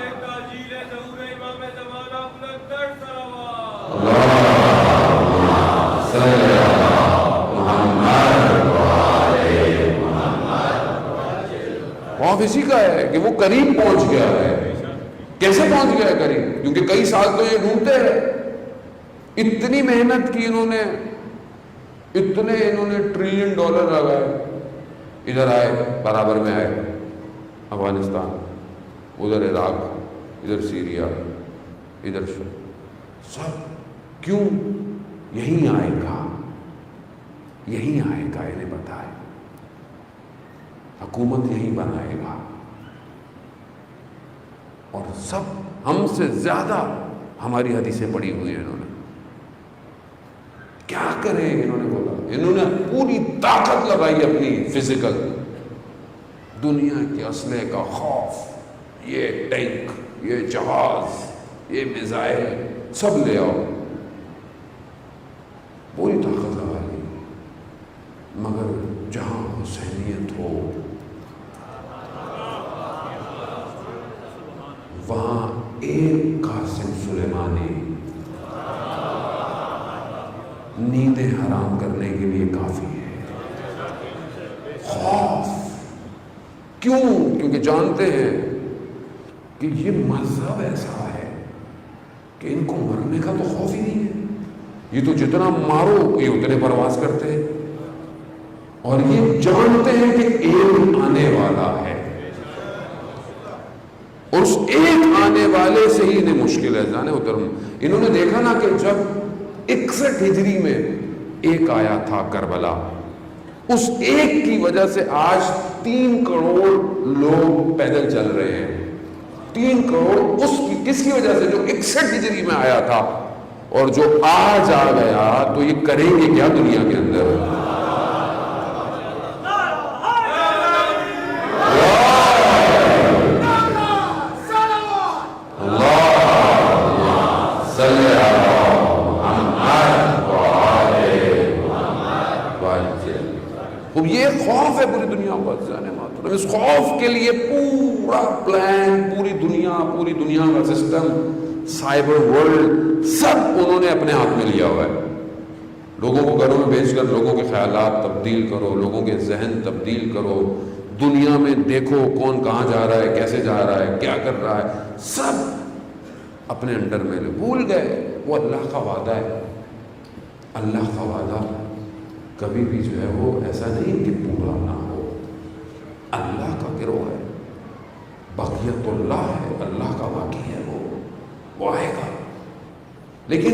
خوف اسی کا ہے کہ وہ قریب پہنچ گیا ہے۔ کیسے پہنچ گیا ہے قریب؟ کیونکہ کئی سال تو یہ ڈھونڈتے رہے، اتنی محنت کی انہوں نے، اتنے انہوں نے $1 ٹریلین لگائے، ادھر آئے، برابر میں آئے، افغانستان، ادھر عراق، ادھر سیریا، ادھر سب۔ کیوں؟ یہیں آئے گا، یہیں آئے گا، انہیں پتا ہے حکومت یہیں بنائے گا۔ اور سب ہم سے زیادہ ہماری حدیثیں پڑھی ہوئی ہیں انہوں نے۔ کیا کریں؟ انہوں نے بولا، انہوں نے پوری طاقت لگائی اپنی فزیکل، دنیا کے اسلحے کا خوف، یہ ٹینک، یہ جہاز، یہ میزائل، سب لے آؤ، پوری طاقت لگا لی۔ مگر جہاں حسینیت ہو وہاں ایک قاسم سلیمانی نیندیں حرام کرنے کے لیے کافی ہے۔ خوف کیوں؟ کیونکہ جانتے ہیں کہ یہ مذہب ایسا ہے کہ ان کو مرنے کا تو خوف ہی نہیں ہے، یہ تو جتنا مارو یہ اتنے پرواز کرتے ہیں، اور یہ جانتے ہیں کہ ایک آنے والا ہے، اور اس ایک آنے والے سے ہی انہیں مشکل ہے جانے اتر۔ انہوں نے دیکھا نا کہ جب 61 ہجری میں ایک آیا تھا کربلا، اس ایک کی وجہ سے آج 3 کروڑ لوگ پیدل چل رہے ہیں۔ 3 کروڑ اس کی کس کی وجہ سے؟ جو 61 ہجری میں آیا تھا، اور جو آج آ گیا تو یہ کریں گے کیا دنیا کے اندر؟ یہ خوف ہے پوری دنیا کو، اس خوف کے لیے پورا پلان، پوری دنیا کا سسٹم، سائبر ورلڈ، سب انہوں نے اپنے ہاتھ میں لیا ہوا ہے۔ لوگوں کو گھروں میں بھیج کر لوگوں کے خیالات تبدیل کرو، لوگوں کے ذہن تبدیل کرو، دنیا میں دیکھو کون کہاں جا رہا ہے، کیسے جا رہا ہے، کیا کر رہا ہے، سب اپنے انڈر میں لے۔ بھول گئے وہ اللہ کا وعدہ ہے۔ اللہ کا وعدہ کبھی بھی جو ہے وہ ایسا نہیں کہ پورا نہ ہو۔ اللہ کا گروہ ہے، بقیت اللہ ہے، اللہ کا باقی ہے، وہ آئے گا، لیکن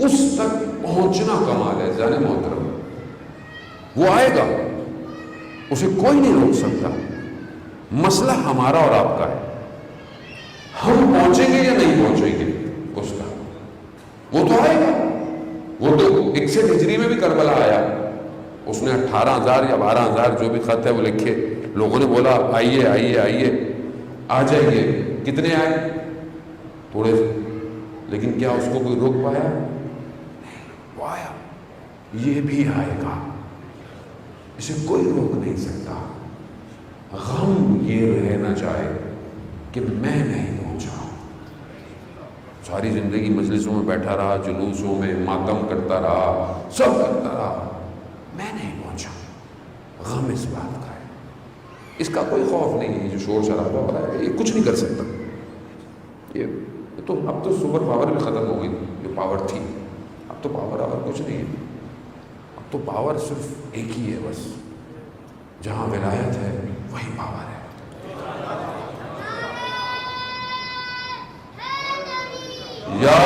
اس تک پہنچنا کمال ہے جانے محترم۔ وہ آئے گا، اسے کوئی نہیں روک سکتا۔ مسئلہ ہمارا اور آپ کا ہے، ہم پہنچیں گے یا نہیں پہنچیں گے اس کا۔ وہ تو آئے گا، وہ تو 61 ہجری میں بھی کربلا آیا، اس نے 18,000 یا 12,000 جو بھی خط ہے وہ لکھے. لوگوں نے بولا آئیے آئیے آئیے آ جائیے. کتنے آئے؟ تھوڑے سے. لیکن کیا اس کو کوئی روک پایا؟ وہ آیا. یہ بھی آئے گا, اسے کوئی روک نہیں سکتا. غم یہ رہ نہ چاہے کہ میں نہیں پہنچا. ساری زندگی مجلسوں میں بیٹھا رہا, جلوسوں میں ماتم کرتا رہا, سب کرتا رہا, میں نہیں پہنچا. غم اس بات کا ہے. اس کا کوئی خوف نہیں ہے. جو شور شرابہ ہو رہا ہے یہ کچھ نہیں کر سکتا. یہ تو اب تو سپر پاور بھی ختم ہو گئی جو پاور تھی. اب تو پاور کچھ نہیں ہے. اب تو پاور صرف ایک ہی ہے بس. جہاں ولایت ہے وہی پاور ہے. یا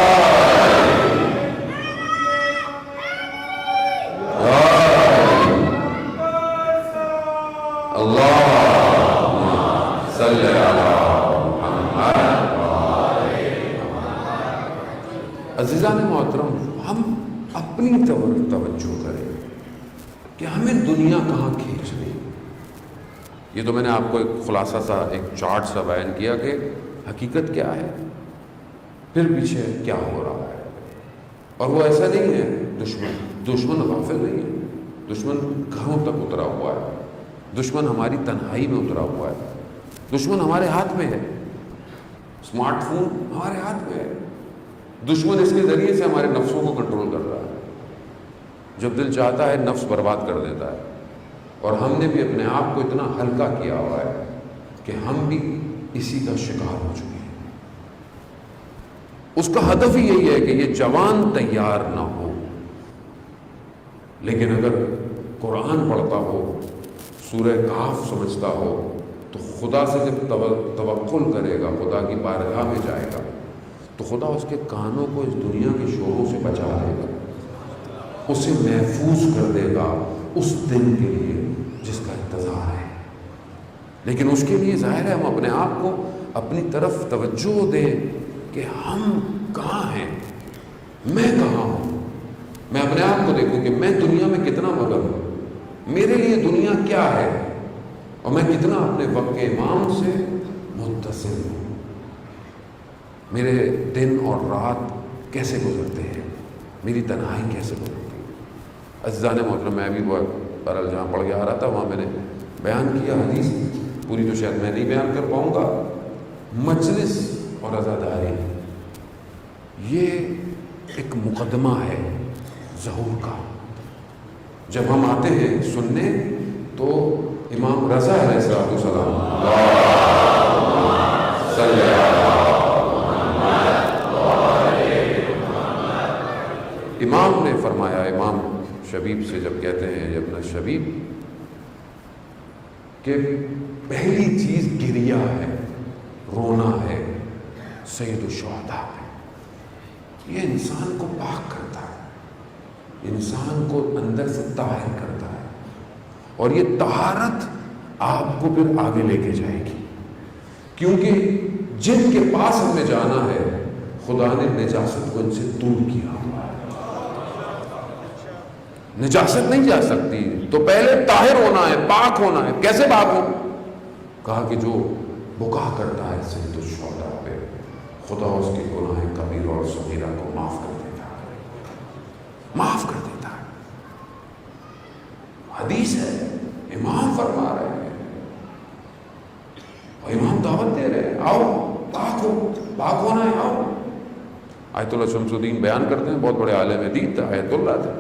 عزیزان محترم, ہم اپنی توجہ کریں کہ ہمیں دنیا کہاں کھینچ رہی. یہ تو میں نے آپ کو ایک خلاصہ سا, ایک چارٹ سا بیان کیا کہ حقیقت کیا ہے, پھر پیچھے کیا ہو رہا ہے. اور وہ ایسا نہیں ہے دشمن غافل نہیں ہے. دشمن گھروں تک اترا ہوا ہے. دشمن ہماری تنہائی میں اترا ہوا ہے. دشمن ہمارے ہاتھ میں ہے. اسمارٹ فون ہمارے ہاتھ میں ہے. دشمن اس کے ذریعے سے ہمارے نفسوں کو کنٹرول کر رہا ہے. جب دل چاہتا ہے نفس برباد کر دیتا ہے. اور ہم نے بھی اپنے آپ کو اتنا ہلکا کیا ہوا ہے کہ ہم بھی اسی کا شکار ہو چکے ہیں. اس کا ہدف ہی یہی ہے کہ یہ جوان تیار نہ ہو. لیکن اگر قرآن پڑھتا ہو, سورہ کہف سمجھتا ہو, تو خدا سے جب توکل کرے گا, خدا کی بارگاہ میں جائے گا, تو خدا اس کے کانوں کو اس دنیا کے شوروں سے بچا دے گا, اسے محفوظ کر دے گا اس دن کے لیے جس کا انتظار ہے. لیکن اس کے لیے ظاہر ہے ہم اپنے آپ کو اپنی طرف توجہ دیں کہ ہم کہاں ہیں, میں کہاں ہوں. میں اپنے آپ کو دیکھوں کہ میں دنیا میں کتنا مگن ہوں, میرے لیے دنیا کیا ہے, اور میں کتنا اپنے وقت کے امام سے متصل ہوں. میرے دن اور رات کیسے گزرتے ہیں, میری تنہائی کیسے گزرتی ہے. عزیزان محترم, میں بھی بہرحال جہاں پڑھ کے آ رہا تھا وہاں میں نے بیان کیا حدیث, پوری تو شاید میں نہیں بیان کر پاؤں گا. مجلس اور عزاداری یہ ایک مقدمہ ہے ظہور کا. جب ہم آتے ہیں سننے تو امام رضا علیہ السلام امام نے فرمایا, امام شبیب سے جب کہتے ہیں ابن شبیب, کہ پہلی چیز گریہ ہے, رونا ہے, سید الشہداء ہے. یہ انسان کو پاک کرتا ہے, انسان کو اندر سے طاہر کرتا ہے, اور یہ طہارت آپ کو پھر آگے لے کے جائے گی. کیونکہ جن کے پاس ہمیں جانا ہے خدا نے نجاست کو ان سے دور کیا ہوا ہے. نجاست نہیں جا سکتی, تو پہلے طاہر ہونا ہے, پاک ہونا ہے. کیسے پاک ہو؟ کہا کہ جو بکا کرتا ہے سید الشہداء پہ, خدا اس کے گناہ کبیرہ اور صغیرہ کو معاف کر دیتا ہے, معاف کر دیتا ہے. حدیث ہے, امام فرما رہے ہیں, اور امام دعوت دے رہے ہیں, آؤ پاک ہو, پاک ہونا ہے, آؤ. آیت اللہ شمس الدین بیان کرتے ہیں, بہت بڑے عالم دین تھے, آیت اللہ تھے.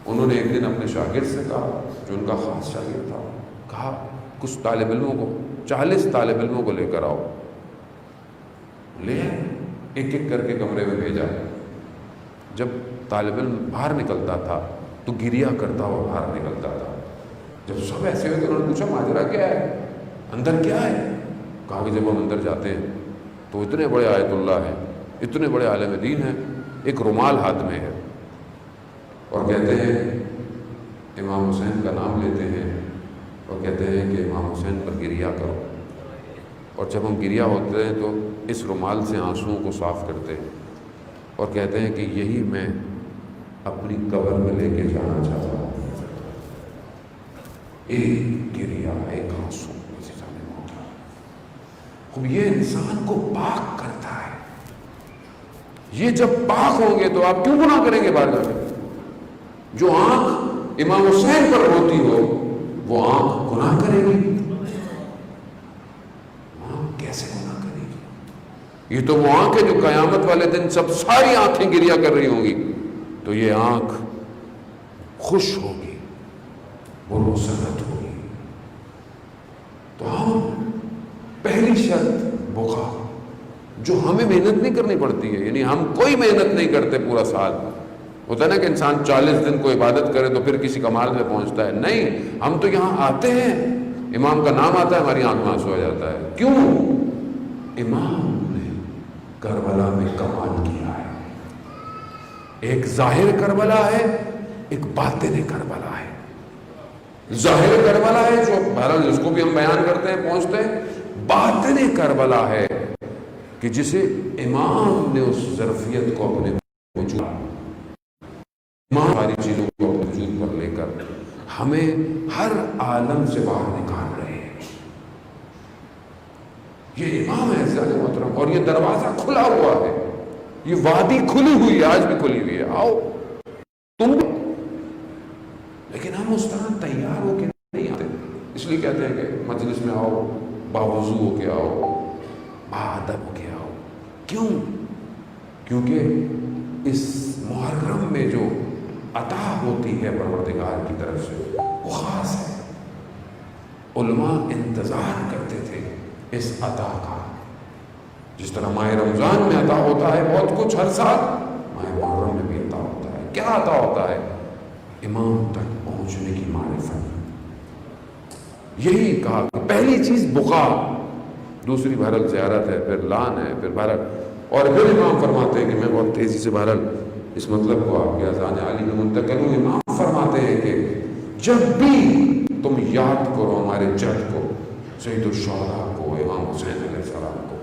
انہوں نے ایک دن اپنے شاگرد سے کہا, جو ان کا خاص شاگرد تھا, کہا کچھ طالب علموں کو, 40 طالب علموں کو لے کر آؤ. لے ایک ایک کر کے کمرے میں بھیجا. جب طالب علم باہر نکلتا تھا تو گریہ کرتا ہوا باہر نکلتا تھا. جب سب ایسے ہوئے تو انہوں نے پوچھا ماجرا کیا ہے, اندر کیا ہے؟ کہا کہ جب ہم اندر جاتے ہیں تو اتنے بڑے آیت اللہ ہیں, اتنے بڑے عالم دین ہیں, ایک رومال ہاتھ میں ہے, اور کہتے ہیں امام حسین کا نام لیتے ہیں اور کہتے ہیں کہ امام حسین پر گریہ کرو. اور جب ہم گریہ ہوتے ہیں تو اس رومال سے آنسوؤں کو صاف کرتے ہیں اور کہتے ہیں کہ یہی میں اپنی قبر میں لے کے جانا چاہتا ہوں. ایک گریا، ایک آنسو. اب یہ انسان کو پاک کرتا ہے. یہ جب پاک ہوں گے تو آپ کیوں گناہ کریں گے باہر جا کے؟ جو آنکھ امام حسین پر ہوتی ہو وہ آنکھ گناہ کرے گی؟ آنکھ کیسے گناہ کرے گی؟ یہ تو وہ آنکھ ہے جو قیامت والے دن سب ساری آنکھیں گریا کر رہی ہوں گی تو یہ آنکھ خوش ہوگی، بروسرت ہوگی. تو ہم پہلی شرط بخا، جو ہمیں محنت نہیں کرنی پڑتی ہے، یعنی ہم کوئی محنت نہیں کرتے پورا سال. ہوتا ہے نا کہ انسان 40 دن کو عبادت کرے تو پھر کسی کمال میں پہنچتا ہے. نہیں، ہم تو یہاں آتے ہیں، امام کا نام آتا ہے، ہماری آنکھ میں آنسو آ جاتا ہے. کیوں؟ امام نے کربلا میں کمال کیا ہے. ایک ظاہر کربلا ہے، ایک باطن کربلا ہے. ظاہر کربلا ہے جو بہرحال جس کو بھی ہم بیان کرتے ہیں پہنچتے ہیں. باطن کربلا ہے کہ جسے امام نے اس ظرفیت کو اپنے وجود، امام ساری چیزوں کو اپنے وجود پر لے کر ہمیں ہر عالم سے باہر نکال رہے ہیں. یہ امام ہے عزیزان محترم، اور یہ دروازہ کھلا ہوا ہے، یہ وادی کھلی ہوئی ہے، آج بھی کھلی ہوئی ہے. آؤ تم بھی. لیکن ہم اس طرح تیار ہو کے نہیں آتے. اس لیے کہتے ہیں کہ مجلس میں آؤ باوضو ہو کے آؤ، بادب ہو کے آؤ. کیوں؟ کیونکہ اس محرم میں جو عطا ہوتی ہے پروردگار کی طرف سے وہ خاص ہے. علماء انتظار کرتے تھے اس عطا کا. جس طرح ماہ رمضان میں عطا ہوتا ہے بہت کچھ ہر سال، ماہ محرم میں بھی عطا ہوتا ہے. کیا عطا ہوتا ہے؟ امام تک پہنچنے کی معرفت. یہی کہا کہ پہلی چیز بقا، دوسری بہرحال زیارت ہے، پھر لان ہے، پھر بہرحال. اور پھر امام فرماتے ہیں کہ میں بہت تیزی سے بہرحال اس مطلب کو آپ کے اذان عالی میں منتقل ہوں. امام فرماتے ہیں کہ جب بھی تم یاد کرو ہمارے جد کو، سید الشہداء کو، امام حسین علیہ السلام کو،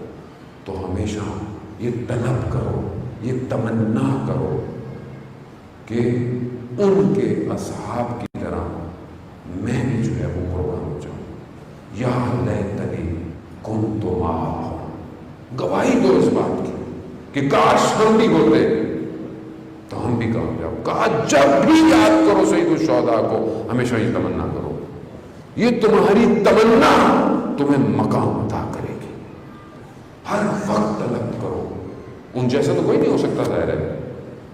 تو ہمیشہ یہ طلب کرو، یہ تمنا کرو کہ ان کے اصحاب کی طرح میں بھی جو ہے وہ قربان ہو جاؤں. یا لیتنی کنت معہم. گواہی دو اس بات کی کہ کاش ہم بھی ہوتے تو ہم بھی کامیاب. کہا جب بھی یاد کرو سید الشہداء کو ہمیشہ یہ تمنا کرو. یہ تمہاری تمنا تمہیں مقام عطا کرے گی. ہر وقت طلب کرو. ان جیسا تو کوئی نہیں ہو سکتا ظاہر ہے،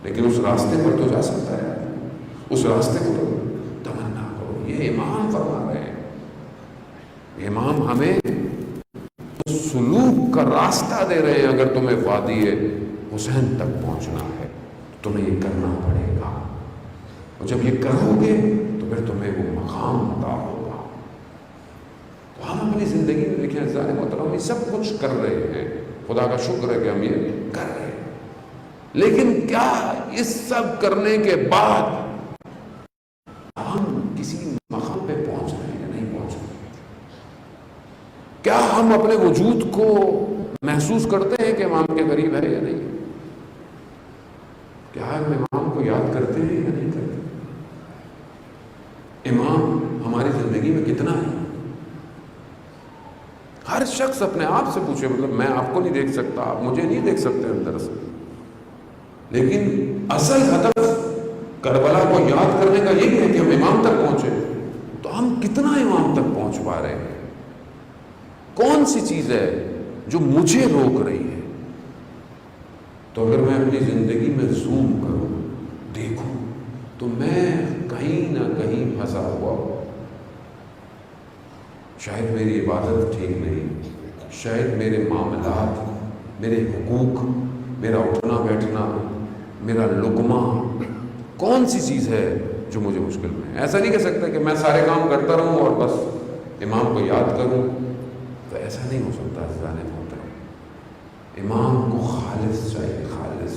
لیکن اس راستے پر تو جا سکتا ہے. اس راستے کو تو تمنا کرو. یہ امام فرما رہے ہیں. امام ہمیں سلوک کا راستہ دے رہے ہیں. اگر تمہیں وادی حسین تک پہنچنا ہے تو تمہیں یہ کرنا پڑے گا، اور جب یہ کرو گے تو پھر تمہیں وہ مقام عطا ہوگا. تو ہم اپنی زندگی میں دیکھیں عزیزان محترم، یہ سب کچھ کر رہے ہیں. خدا کا شکر ہے کہ ہم یہ کر رہے ہیں. لیکن کیا اس سب کرنے کے بعد ہم کسی مقام پہ پہنچ رہے ہیں یا نہیں پہنچ رہے؟ کیا ہم اپنے وجود کو محسوس کرتے ہیں کہ امام کے قریب ہے یا نہیں؟ کیا ہم امام کو یاد کرتے ہیں یا نہیں کرتے؟ امام ہماری زندگی میں کتنا ہے؟ ہر شخص اپنے آپ سے پوچھے. مطلب میں آپ کو نہیں دیکھ سکتا، آپ مجھے نہیں دیکھ سکتے اندر سے، لیکن اصل ہدف کربلا کو یاد کرنے کا یہی ہے کہ ہم امام تک پہنچے. تو ہم کتنا امام تک پہنچ پا رہے ہیں؟ کون سی چیز ہے جو مجھے روک رہی ہے؟ تو اگر میں اپنی زندگی میں زوم کروں، دیکھوں، تو میں کہیں نہ کہیں پھنسا ہوا ہوں. شاید میری عبادت ٹھیک نہیں، شاید میرے معاملات، میرے حقوق، میرا اٹھنا بیٹھنا، میرا لقمہ، کون سی چیز ہے جو مجھے مشکل میں ہے؟ ایسا نہیں کہہ سکتا کہ میں سارے کام کرتا رہوں اور بس امام کو یاد کروں. تو ایسا نہیں ہو سکتا عزیزان محترم. امام کو خالص چاہیے، خالص.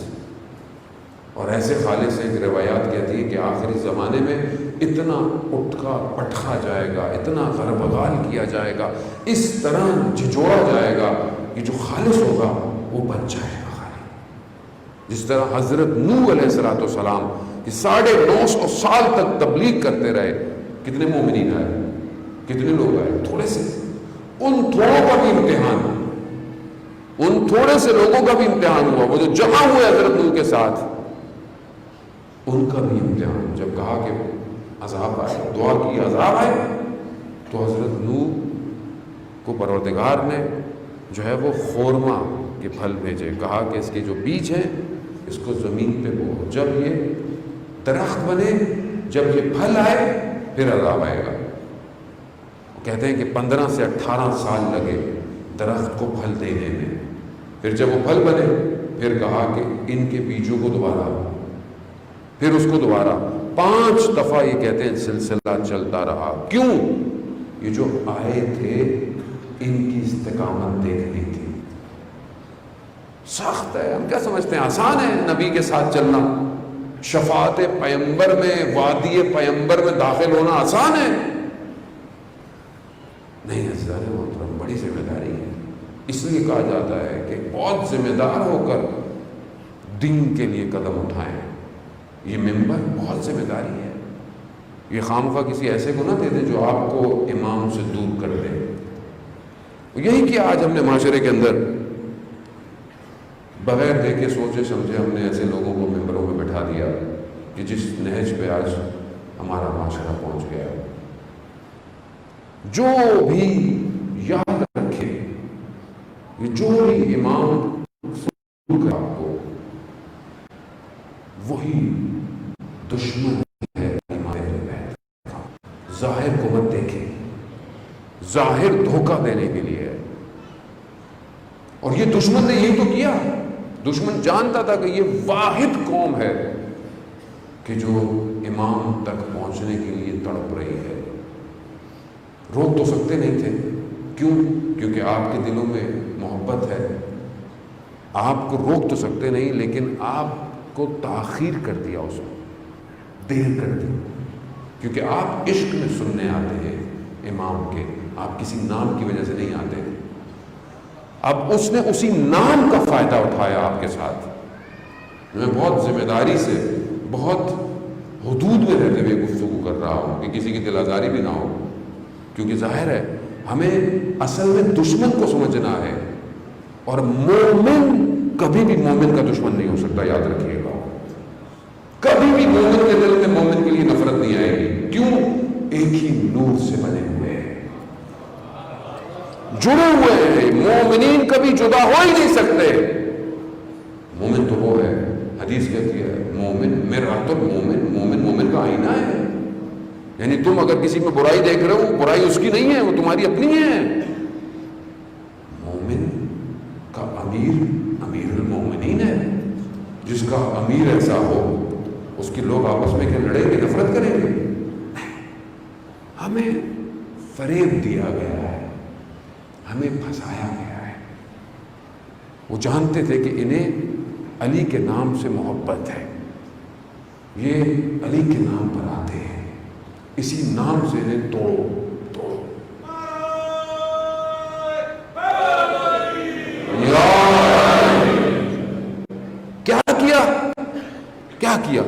اور ایسے خالص ایک روایات کہتی ہے کہ آخری زمانے میں اتنا اٹھا پٹخا جائے گا، اتنا غربغال کیا جائے گا، اس طرح جھجوڑا جائے گا کہ جو خالص ہوگا وہ بچ جائے گا خالی. جس طرح حضرت نوح علیہ السلام کہ 950 سال تک تبلیغ کرتے رہے. کتنے مومنین آئے؟ کتنے لوگ آئے؟ تھوڑے سے. ان تھوڑوں کا بھی امتحان، ان تھوڑے سے لوگوں کا بھی امتحان ہوا. وہ جو جمع ہوئے حضرت نوح کے ساتھ، ان کا بھی امتحان. جب کہا کہ عذاب آئے، دعا کی عذاب آئے، تو حضرت نوح کو پروردگار نے جو ہے وہ خورما کے پھل بھیجے. کہا کہ اس کے جو بیج ہیں اس کو زمین پہ بو، جب یہ درخت بنے، جب یہ پھل آئے، پھر عذاب آئے گا. وہ کہتے ہیں کہ 15 سے 18 سال لگے درخت کو پھل دینے میں. پھر جب وہ پھل بنے، پھر کہا کہ ان کے بیجوں کو دوبارہ، پھر اس کو دوبارہ 5 دفعہ یہ کہتے ہیں سلسلہ چلتا رہا. کیوں؟ یہ جو آئے تھے ان کی استقامت دیکھنی تھی. سخت ہے. ہم کیا سمجھتے ہیں آسان ہے نبی کے ساتھ چلنا؟ شفاعت پیمبر میں، وادی پیمبر میں داخل ہونا آسان ہے؟ نہیں عزیزان محترم، بڑی ذمہ داری ہے. اس لیے کہا جاتا ہے کہ بہت ذمہ دار ہو کر دین کے لیے قدم اٹھائیں. یہ ممبر بہت ذمہ داری ہے. یہ خامخواہ کسی ایسے کو نہ دے دیں جو آپ کو امام سے دور کر دے. یہی کہ آج ہم نے معاشرے کے اندر بغیر دیکھے سوچے سمجھے ہم نے ایسے لوگوں کو ممبروں میں بٹھا دیا کہ جس نہج پہ آج ہمارا معاشرہ پہنچ گیا. جو بھی یاد رکھے، یہ جو بھی امام آپ کو، وہی دشمن ہے امام اہل بیت کا. ظاہر کو مت دیکھے، ظاہر دھوکہ دینے کے لیے ہے. اور یہ دشمن نے یہی تو کیا. دشمن جانتا تھا کہ یہ واحد قوم ہے کہ جو امام تک پہنچنے کے لیے تڑپ رہی ہے. روک تو سکتے نہیں تھے. کیوں؟ کیونکہ آپ کے دلوں میں محبت ہے. آپ کو روک تو سکتے نہیں، لیکن آپ کو تاخیر کر دیا، اس میں دیر کر دی. کیونکہ آپ عشق میں سننے آتے ہیں امام کے، آپ کسی نام کی وجہ سے نہیں آتے. اب اس نے اسی نام کا فائدہ اٹھایا آپ کے ساتھ. میں بہت ذمہ داری سے، بہت حدود میں رہتے ہوئے گفتگو کر رہا ہوں کہ کسی کی دل آزاری بھی نہ ہو. کیونکہ ظاہر ہے ہمیں اصل میں دشمن کو سمجھنا ہے، اور مومن کبھی بھی مومن کا دشمن نہیں ہو سکتا. یاد رکھیے گا، کبھی بھی مومن کے دل میں مومن کے لیے نفرت نہیں آئے گی. کیوں؟ ایک ہی نور سے بنے ہوئے ہیں، جڑے ہوئے ہیں. مومنین کبھی جدا ہو ہی نہیں سکتے. مومن تو وہ ہے، حدیث کہتی ہے مومن مرآت المومن، مومن مومن کا آئینہ ہے. یعنی تم اگر کسی میں برائی دیکھ رہے ہو، برائی اس کی نہیں ہے، وہ تمہاری اپنی ہے. مومن کا امیر امیر المومنین ہے. جس کا امیر ایسا ہو، اس کی لوگ آپس میں کیا لڑیں گے، نفرت کریں گے؟ ہمیں فریب دیا گیا ہے، ہمیں پھنسایا گیا ہے. وہ جانتے تھے کہ انہیں علی کے نام سے محبت ہے، یہ علی کے نام پر آتے ہیں، اسی نام سے انہیں توڑو. کیا کیا؟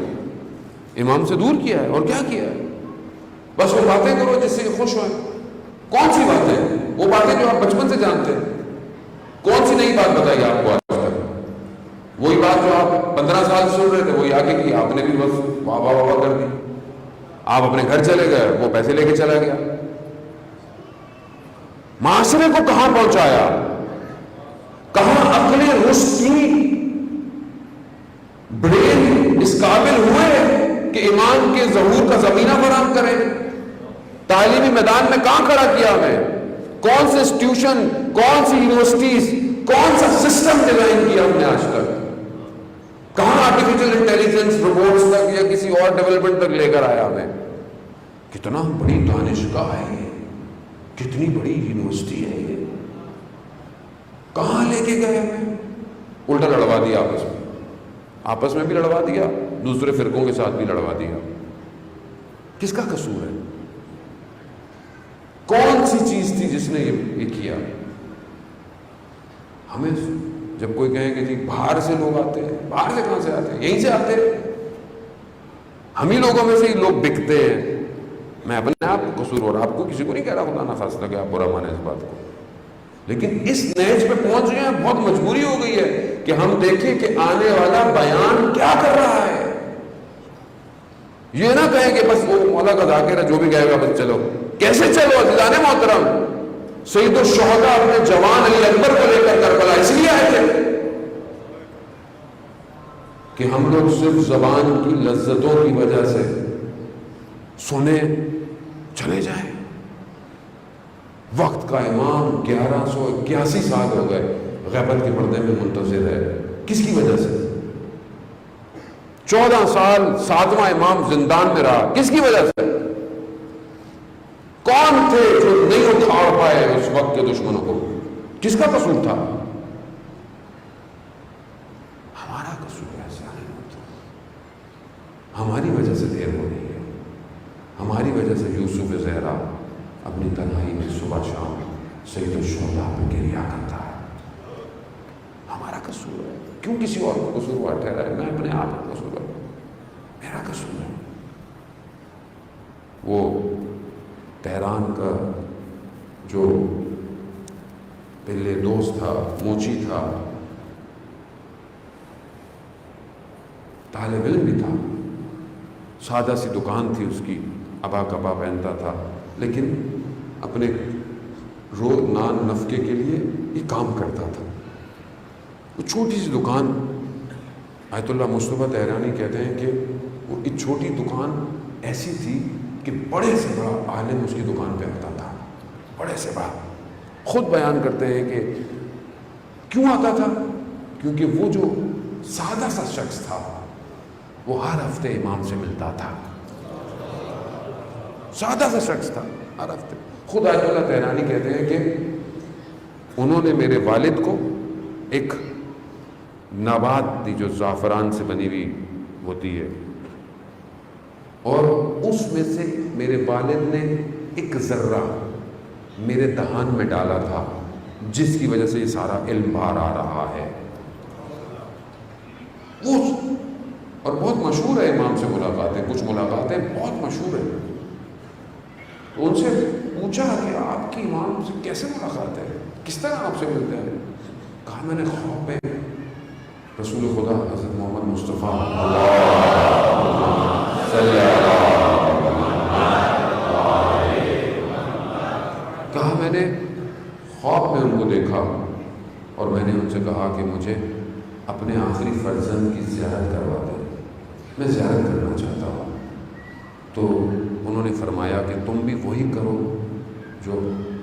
امام سے دور کیا ہے. اور کیا کیا ہے؟ بس وہ باتیں کرو جس سے خوش ہوئے. کون سی باتیں؟ وہ باتیں جو آپ بچپن سے جانتے ہیں. کون سی نئی بات بتائی آپ کو آج تک؟ وہی بات جو آپ 15 سال سن رہے تھے، وہی آگے کی آپ نے بھی بس واہ واہ واہ کر دی. آپ اپنے گھر چلے گئے، وہ پیسے لے کے چلا گیا. معاشرے کو کہاں پہنچایا؟ کہاں عقل رشد کی برین اس قابل ہوئے کہ ایمان کے ظہور کا زمینہ فراہم کرے؟ تعلیمی میدان میں کہاں کھڑا کیا ہمیں؟ کون سے انسٹیٹیوشن، کون سی یونیورسٹیز، کون سا سسٹم ڈیزائن کیا ہم نے آج تک؟ کہاں آرٹیفیشل انٹیلیجنس روبوٹس تک یا کسی اور ڈیولپمنٹ تک لے کر آیا ہمیں؟ کتنا بڑی دانشگاہ ہے یہ، کتنی بڑی یونیورسٹی ہے یہ. کہاں لے کے گئے ہمیں؟ الٹا لڑوا دیا آپس میں بھی لڑوا دیا، دوسرے فرقوں کے ساتھ بھی لڑوا دیا. کس کا قصور ہے؟ کون سی چیز تھی جس نے یہ کیا؟ ہمیں جب کوئی کہیں کہ جی باہر سے لوگ آتے ہیں، باہر سے کہاں سے آتے ہیں؟ یہیں سے آتے ہیں. ہم ہی لوگوں میں سے ہی لوگ بکتے ہیں. میں اپنے آپ کو قصور، آپ کو کسی کو نہیں کہہ رہا خدا نہ خاصہ کہ آپ برا مانیں اس بات کو، لیکن اس نیچ پہ پہنچ گئے ہیں، بہت مجبوری ہو گئی ہے کہ ہم دیکھیں کہ آنے والا بیان کیا کر رہا ہے. یہ نہ کہیں کہ بس وہ مولا کا ذاکر ہے جو بھی کہے گا بس چلو. کیسے چلو عزیزان محترم؟ سید الشہداء اپنے جوان علی اکبر کو لے کر کربلا اس لیے آئے تھے کہ ہم لوگ صرف زبان کی لذتوں کی وجہ سے سنے چلے جائیں. وقت کا امام 1181 سال ہو گئے غیبت کے پردے میں منتظر ہے. کس کی وجہ سے؟ 14 سال 7واں امام زندان میں رہا. کس کی وجہ سے؟ کون تھے جو نہیں اکھاڑ پائے اس وقت کے دشمنوں کو؟ کس کا قصور تھا؟ ہمارا قصور ہے. ہماری وجہ سے دیر ہو رہی ہے. ہماری وجہ سے یوسف زہرا اپنی تنہائی میں صبح شام سید الشہداء پہ گریہ کرتا ہے. ہمارا قصور ہے. کیوں کسی اور کو قصوروار ٹھہرا ہے؟ میں اپنے آپ کو قصوروار، میرا قصور ہے. وہ تہران کا جو پہلے دوست تھا، موچی تھا، طالب علم بھی تھا، سادہ سی دکان تھی اس کی، ابا کبا پہنتا تھا، لیکن اپنے نان نفقے کے لیے یہ کام کرتا تھا. وہ چھوٹی سی دکان، آیت اللہ مصطفیٰ تہرانی کہتے ہیں کہ وہ ایک چھوٹی دکان ایسی تھی کہ بڑے سے بڑا عالم اس کی دکان پہ آتا تھا. بڑے سے بڑا. خود بیان کرتے ہیں کہ کیوں آتا تھا؟ کیونکہ وہ جو سادہ سا شخص تھا وہ ہر ہفتے امام سے ملتا تھا. سادہ سا شخص تھا، ہر ہفتے. خود آیت اللہ تہرانی کہتے ہیں کہ انہوں نے میرے والد کو ایک نبات دی جو زعفران سے بنی ہوئی ہوتی ہے، اور اس میں سے میرے والد نے ایک ذرہ میرے دہان میں ڈالا تھا، جس کی وجہ سے یہ سارا علم باہر آ رہا ہے. اور بہت مشہور ہے امام سے ملاقاتیں، کچھ ملاقاتیں بہت مشہور ہیں. تو ان سے پوچھا کہ آپ کی امام سے کیسے ملاقات ہے، کس طرح آپ سے ملتے ہیں؟ کہا میں نے خواب میں رسول خدا حضرت محمد مصطفیٰ کہا میں نے خواب میں ان کو دیکھا اور میں نے ان سے کہا کہ مجھے اپنے آخری فرزند کی زیارت کروا دیں، میں زیارت کرنا چاہتا ہوں. تو انہوں نے فرمایا کہ تم بھی وہی کرو جو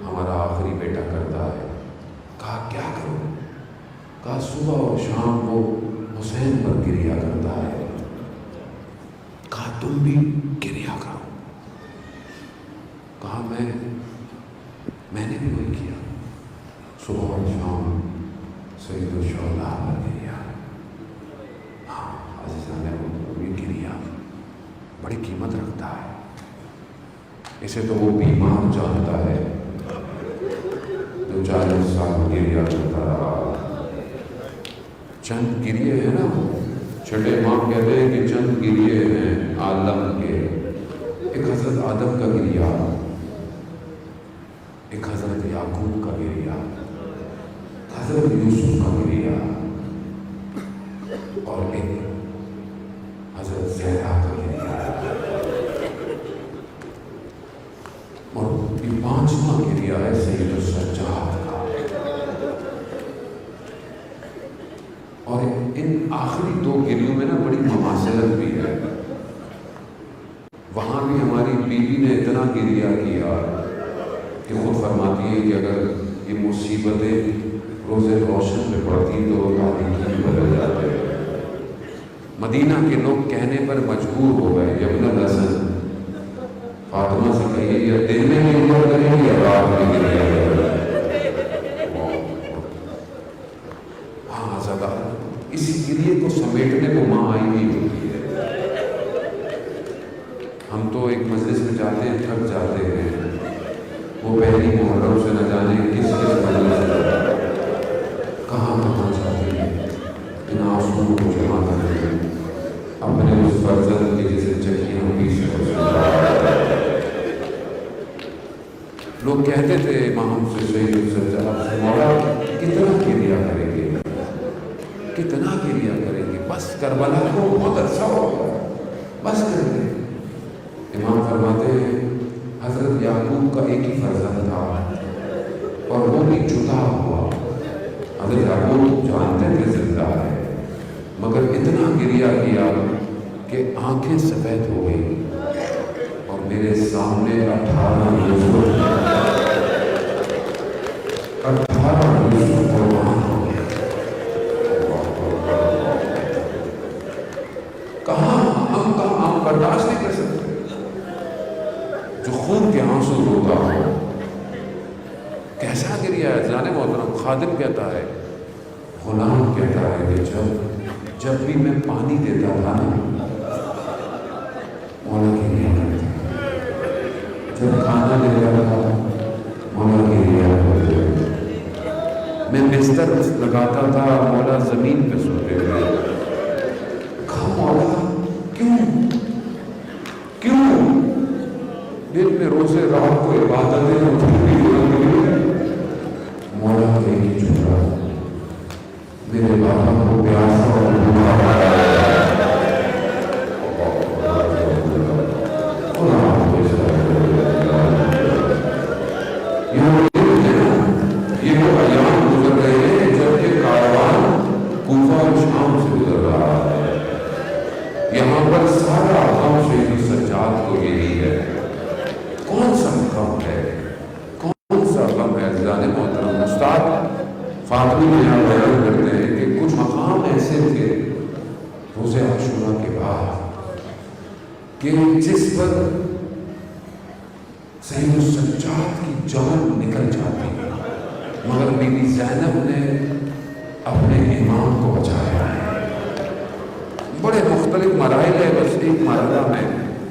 ہمارا آخری بیٹا کرتا ہے. کہا کیا کرو؟ کہا صبح اور شام وہ حسین پر گریہ کرتا ہے. کہا تم بھی گریہ کرو. کہا میں نے بھی وہی کیا، صبح اور شام سید الشہداء پر گریہ. ہاں عزیزان یہ گریہ بڑی قیمت رکھتا ہے. اسے تو وہ بیمار جانتا ہے جو 40 سال گریہ کرتا رہا. چند گریے ہیں نا، چھٹے امام کہتے ہیں کہ چند گریے ہیں عالم کے. ایک حضرت آدم کا گریہ، ایک حضرت یعقوب کا گریہ، حضرت یوسف کا گریہ، اور ایک حضرت زہرا کا گریہ، اور یہ 5واں گریہ ہے سید السجاد کا. اور ان آخری 2 گریوں میں نا بڑی مماثلت بھی ہے. وہاں بھی ہماری بیوی نے اتنا گریہ کیا کہ خود فرماتی ہے کہ اگر یہ مصیبتیں روز روشن میں پڑتی تو تاریکی میں بدل جاتے. مدینہ کے لوگ کہنے پر مجبور ہو گئے ابن الحسن فاطمہ سے کہیے یا دن میں بھی عمر کریں یا رات میں گریہ کریں. ہاں زیادہ اسی گریے کو سمیٹنے کو ماں آئی نہیں ہوتی ہے. ہم تو ایک مجلس میں جاتے ہیں تھک جاتے ہیں، وہ پہلی محرم سے نہ جانے کس مجلس سے کہاں جاتے ہیں. ان آنسوؤں کو جمع کرتے ہیں اپنے اس فرزند کے جسے چاہیے کربلا کو بہت عرصہ ہو گیا، بس کر دے۔ امام فرماتے ہیں حضرت یعقوب کا ایک ہی فرزند تھا اور وہ بھی جدا ہوا۔ حضرت یعقوب جانتے تھے زندہ ہے، مگر اتنا گریہ کیا کہ آنکھیں سفید ہو گئی اور میرے سامنے 18 یوسف قربان ہو گئے۔ کہاں ہم برداشت نہیں کر سکتے جو خون کے آنسو روتا ہو۔ کیسا گریا ہے جانے محترم، خادم کہتا ہے، غلام کہتا ہے کہ جب بھی میں پانی دیتا تھا نا مولا گریا کرتا، جب کھانا دیتا تھا مولا گریا کرتا، میں بستر لگاتا تھا مولا زمین پہ سوتے ہوئے۔ کہا مولا کیوں دن میں روزے رات کو عبادتیں مولا نہیں چھوڑا، میرے بابا کو پیاسا اور بھوکا یہ وہ ایام گزر رہے ہیں جب یہ کاروان کوفہ اور شام سے گزر رہا ہے۔ یہاں پر سارا غم شہید سجاد کو یہی ہے۔ کون سا غم ہے، کون سا غم ہے؟ جانے محترم استاد فاطمی میں یہاں بیان کرتے ہیں کہ کچھ مقام ایسے تھے روزے عاشورہ کے بعد کہ جس پر سید السجاد کی جان نکل جاتی، مگر بی بی زینب نے اپنے امام کو بچایا ہے۔ بڑے مختلف مراحل ہے، بس ایک مرحلہ میں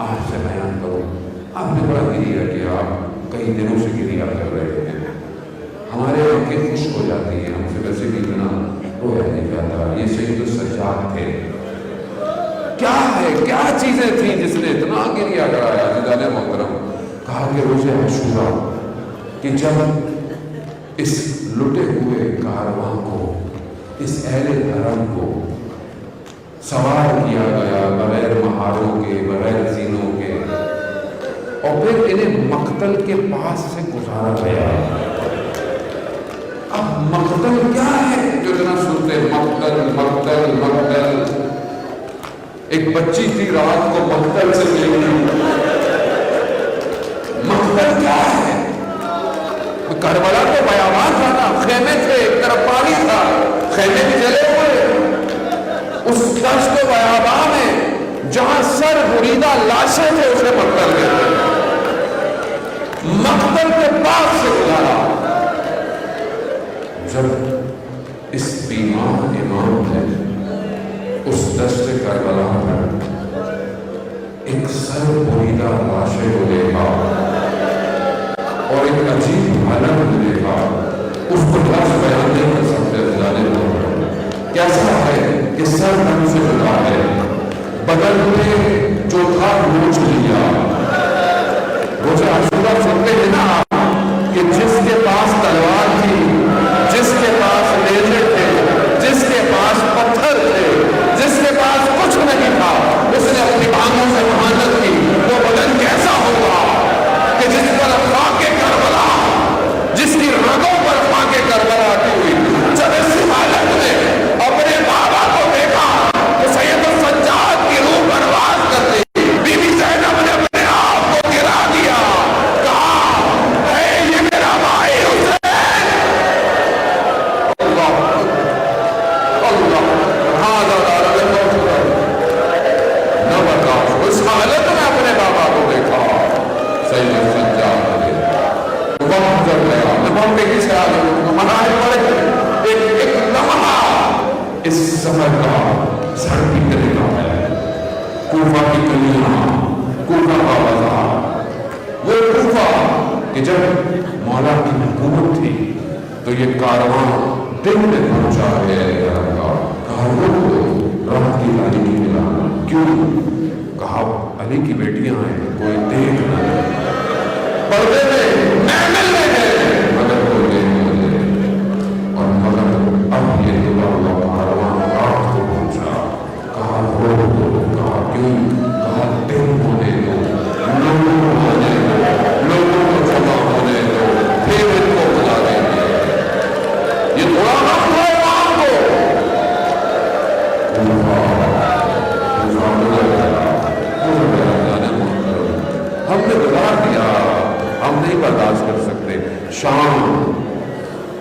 آپ سے بیان کروں۔ آپ نے بڑا گریہ کیا، کئی دنوں سے گریہ کر رہے ہیں، ہمارے آنکھیں خشک ہو جاتی ہیں، ہم سے ویسے بھی اتنا رویا نہیں جاتا۔ یہ سید السجاد تھے، کیا ہے، کیا چیزیں تھیں جس نے اتنا گریہ کرایا؟ عزیزان محترم، کہا کہ روزے عاشورہ کہ جب اس لٹے ہوئے کاروان کو، اس اہل حرم کو سوار کیا گیا بغیر مہاروں کے، بغیر زینوں کے، اور پھر انہیں مقتل کے پاس سے گزارا گیا۔ اب مقتل کیا ہے جو اتنا سنتے، مقتل مقتل مقتل۔ ایک بچی تھی رات کو مقتل سے ملی، مقتل کیا ہے؟ کربلا تو بیابان تھا نا، خیمے تھے، ایک طرف پانی تھا، خیمے بھی جلے ہوئے۔ اس دشت و بیابان میں جہاں سر بریدہ لاشیں تھے اسے مقتل کہتے ہیں۔ مقتل کے پاس سے گزارا۔ جب اس بیمار امام نے اس دشت کربلا پر ایک سر بریدہ لاشیں کو دیکھا اور ایک عجیب حالت دیکھا، اس کو لفظ بیان نہیں کر سکتے۔ جانے کیسا ہے کہ سر دم سے جدا ہے، بدن میں جو تھا نوچ لیا۔ روزے عاشورہ سنتے ہیں نا کہ جس کے پاس تلوار تھی، جس کے پاس نیزے تھے، جس کے پاس پتھر تھے، جس کے پاس کچھ نہیں تھا، اس نے اپنی آنکھوں سے محنت کی۔ وہ بدن کیسا ہوگا کہ جس پر خاک کربلا، جس کی رگوں پر خاک کربلا آتی ہوئی، جب اس حالت میں اپنے بابا کو دیکھا تو سید السجاد کی روح پرواز کرتی، بی بی زینب نے اپنے آپ کو گرا دیا، کہا اے یہ میرا بھائی حسین۔ اللہ اللہ نہ بتا، اس حالت میں اپنے بابا کو دیکھا سید السجاد نے وقت جب گیا نمام پہ کس حال منائے پڑے ایک لمحہ اس سفر کا سر بھی کرے گا ہے۔ کوفہ کی گلیاں، کوفہ کا بازار، وہ کوفہ کہ جب مولا کی حکومت تھی تو یہ کاروان دن میں پہنچا ہے کاروان کو رات کی تاریخی ملا۔ کیوں؟ کہا علی کی بیٹیاں ہیں، کوئی دیکھ نہ لے، پردے میں محمل میں ہے مگر کوئی دیکھ نہ لے۔ اور مگر اب یہ دبا ہوا کاروان رات کو پہنچا،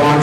5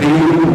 3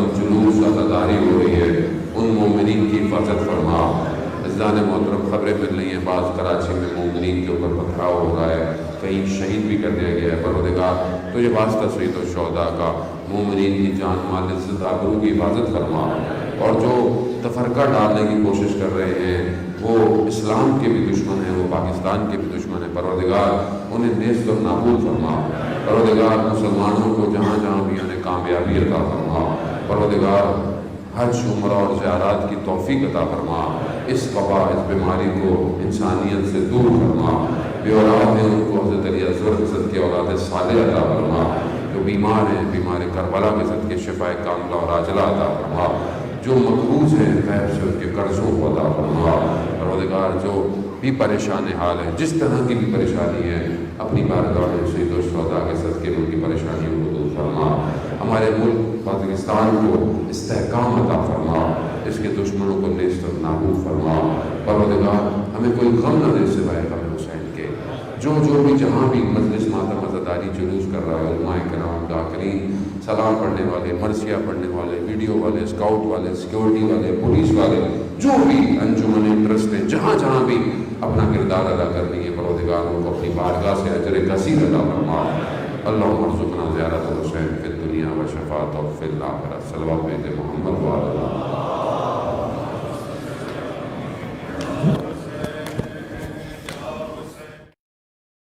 محرم جلوس عزاداری ہو رہی ہے، ان مومنین کی حفاظت فرما۔ عزیزان محترم، خبریں مل رہی ہیں بعض کراچی میں مومنین کے اوپر پتھراؤ ہو رہا ہے، کہیں شہید بھی کر دیا گیا ہے۔ پروردگار تو یہ واسطہ شہید و شہداء کا، مومنین کی جان مال عزت آبرو کی حفاظت فرما، اور جو تفرقہ ڈالنے کی کوشش کر رہے ہیں وہ اسلام کے بھی دشمن ہیں، وہ پاکستان کے بھی دشمن ہیں، پروردگار انہیں نیست و نابود فرما۔ پروردگار مسلمانوں کو جہاں جہاں بھی انہیں کامیابی عطا فرما۔ پروردگار حج عمرہ اور زیارات کی توفیق عطا فرما۔ اس وبا، اس بیماری کو انسانیت سے دور فرما۔ بے اولاد ہیں ان کو حضرت علی اصغر حضرت کی اولاد صالح عطا فرما۔ جو بیمار ہیں بیمار کربلا کے صدقے شفائے کاملہ اور عاجلہ عطا فرما۔ جو مقروض ہیں غیب سے ان کے قرضوں کو عطا فرما۔ پروردگار جو بھی پریشان حال ہے، جس طرح کی بھی پریشانی ہے، اپنی بارگاہ میں شہید و شہداء کے صدقے میں ان کی پریشانیوں کو دور فرما۔ ہمارے ملک پاکستان کو استحکام عطا فرما، اس کے دشمنوں کو نیست و نابود فرما۔ پروردگار ہمیں کوئی غم نہ دے سوائے غم حسین کے۔ جو بھی جہاں بھی مجلس ماتم عزاداری جلوس کر رہا ہے، علماء کرام، ذاکرین، سلام پڑھنے والے، مرثیہ پڑھنے والے، ویڈیو والے، اسکاؤٹ والے، سیکیورٹی والے، پولیس والے، جو بھی انجمن ٹرسٹ ہیں، جہاں جہاں بھی اپنا کردار ادا کرنی ہے، پروردگار ان کو اپنی بارگاہ سے اجر کثیر عطا فرما۔ اللہم ارزقنا زیارت الحسین فی الدنیا و شفاعتہ فی الآخرہ۔ صلوات محمد و علی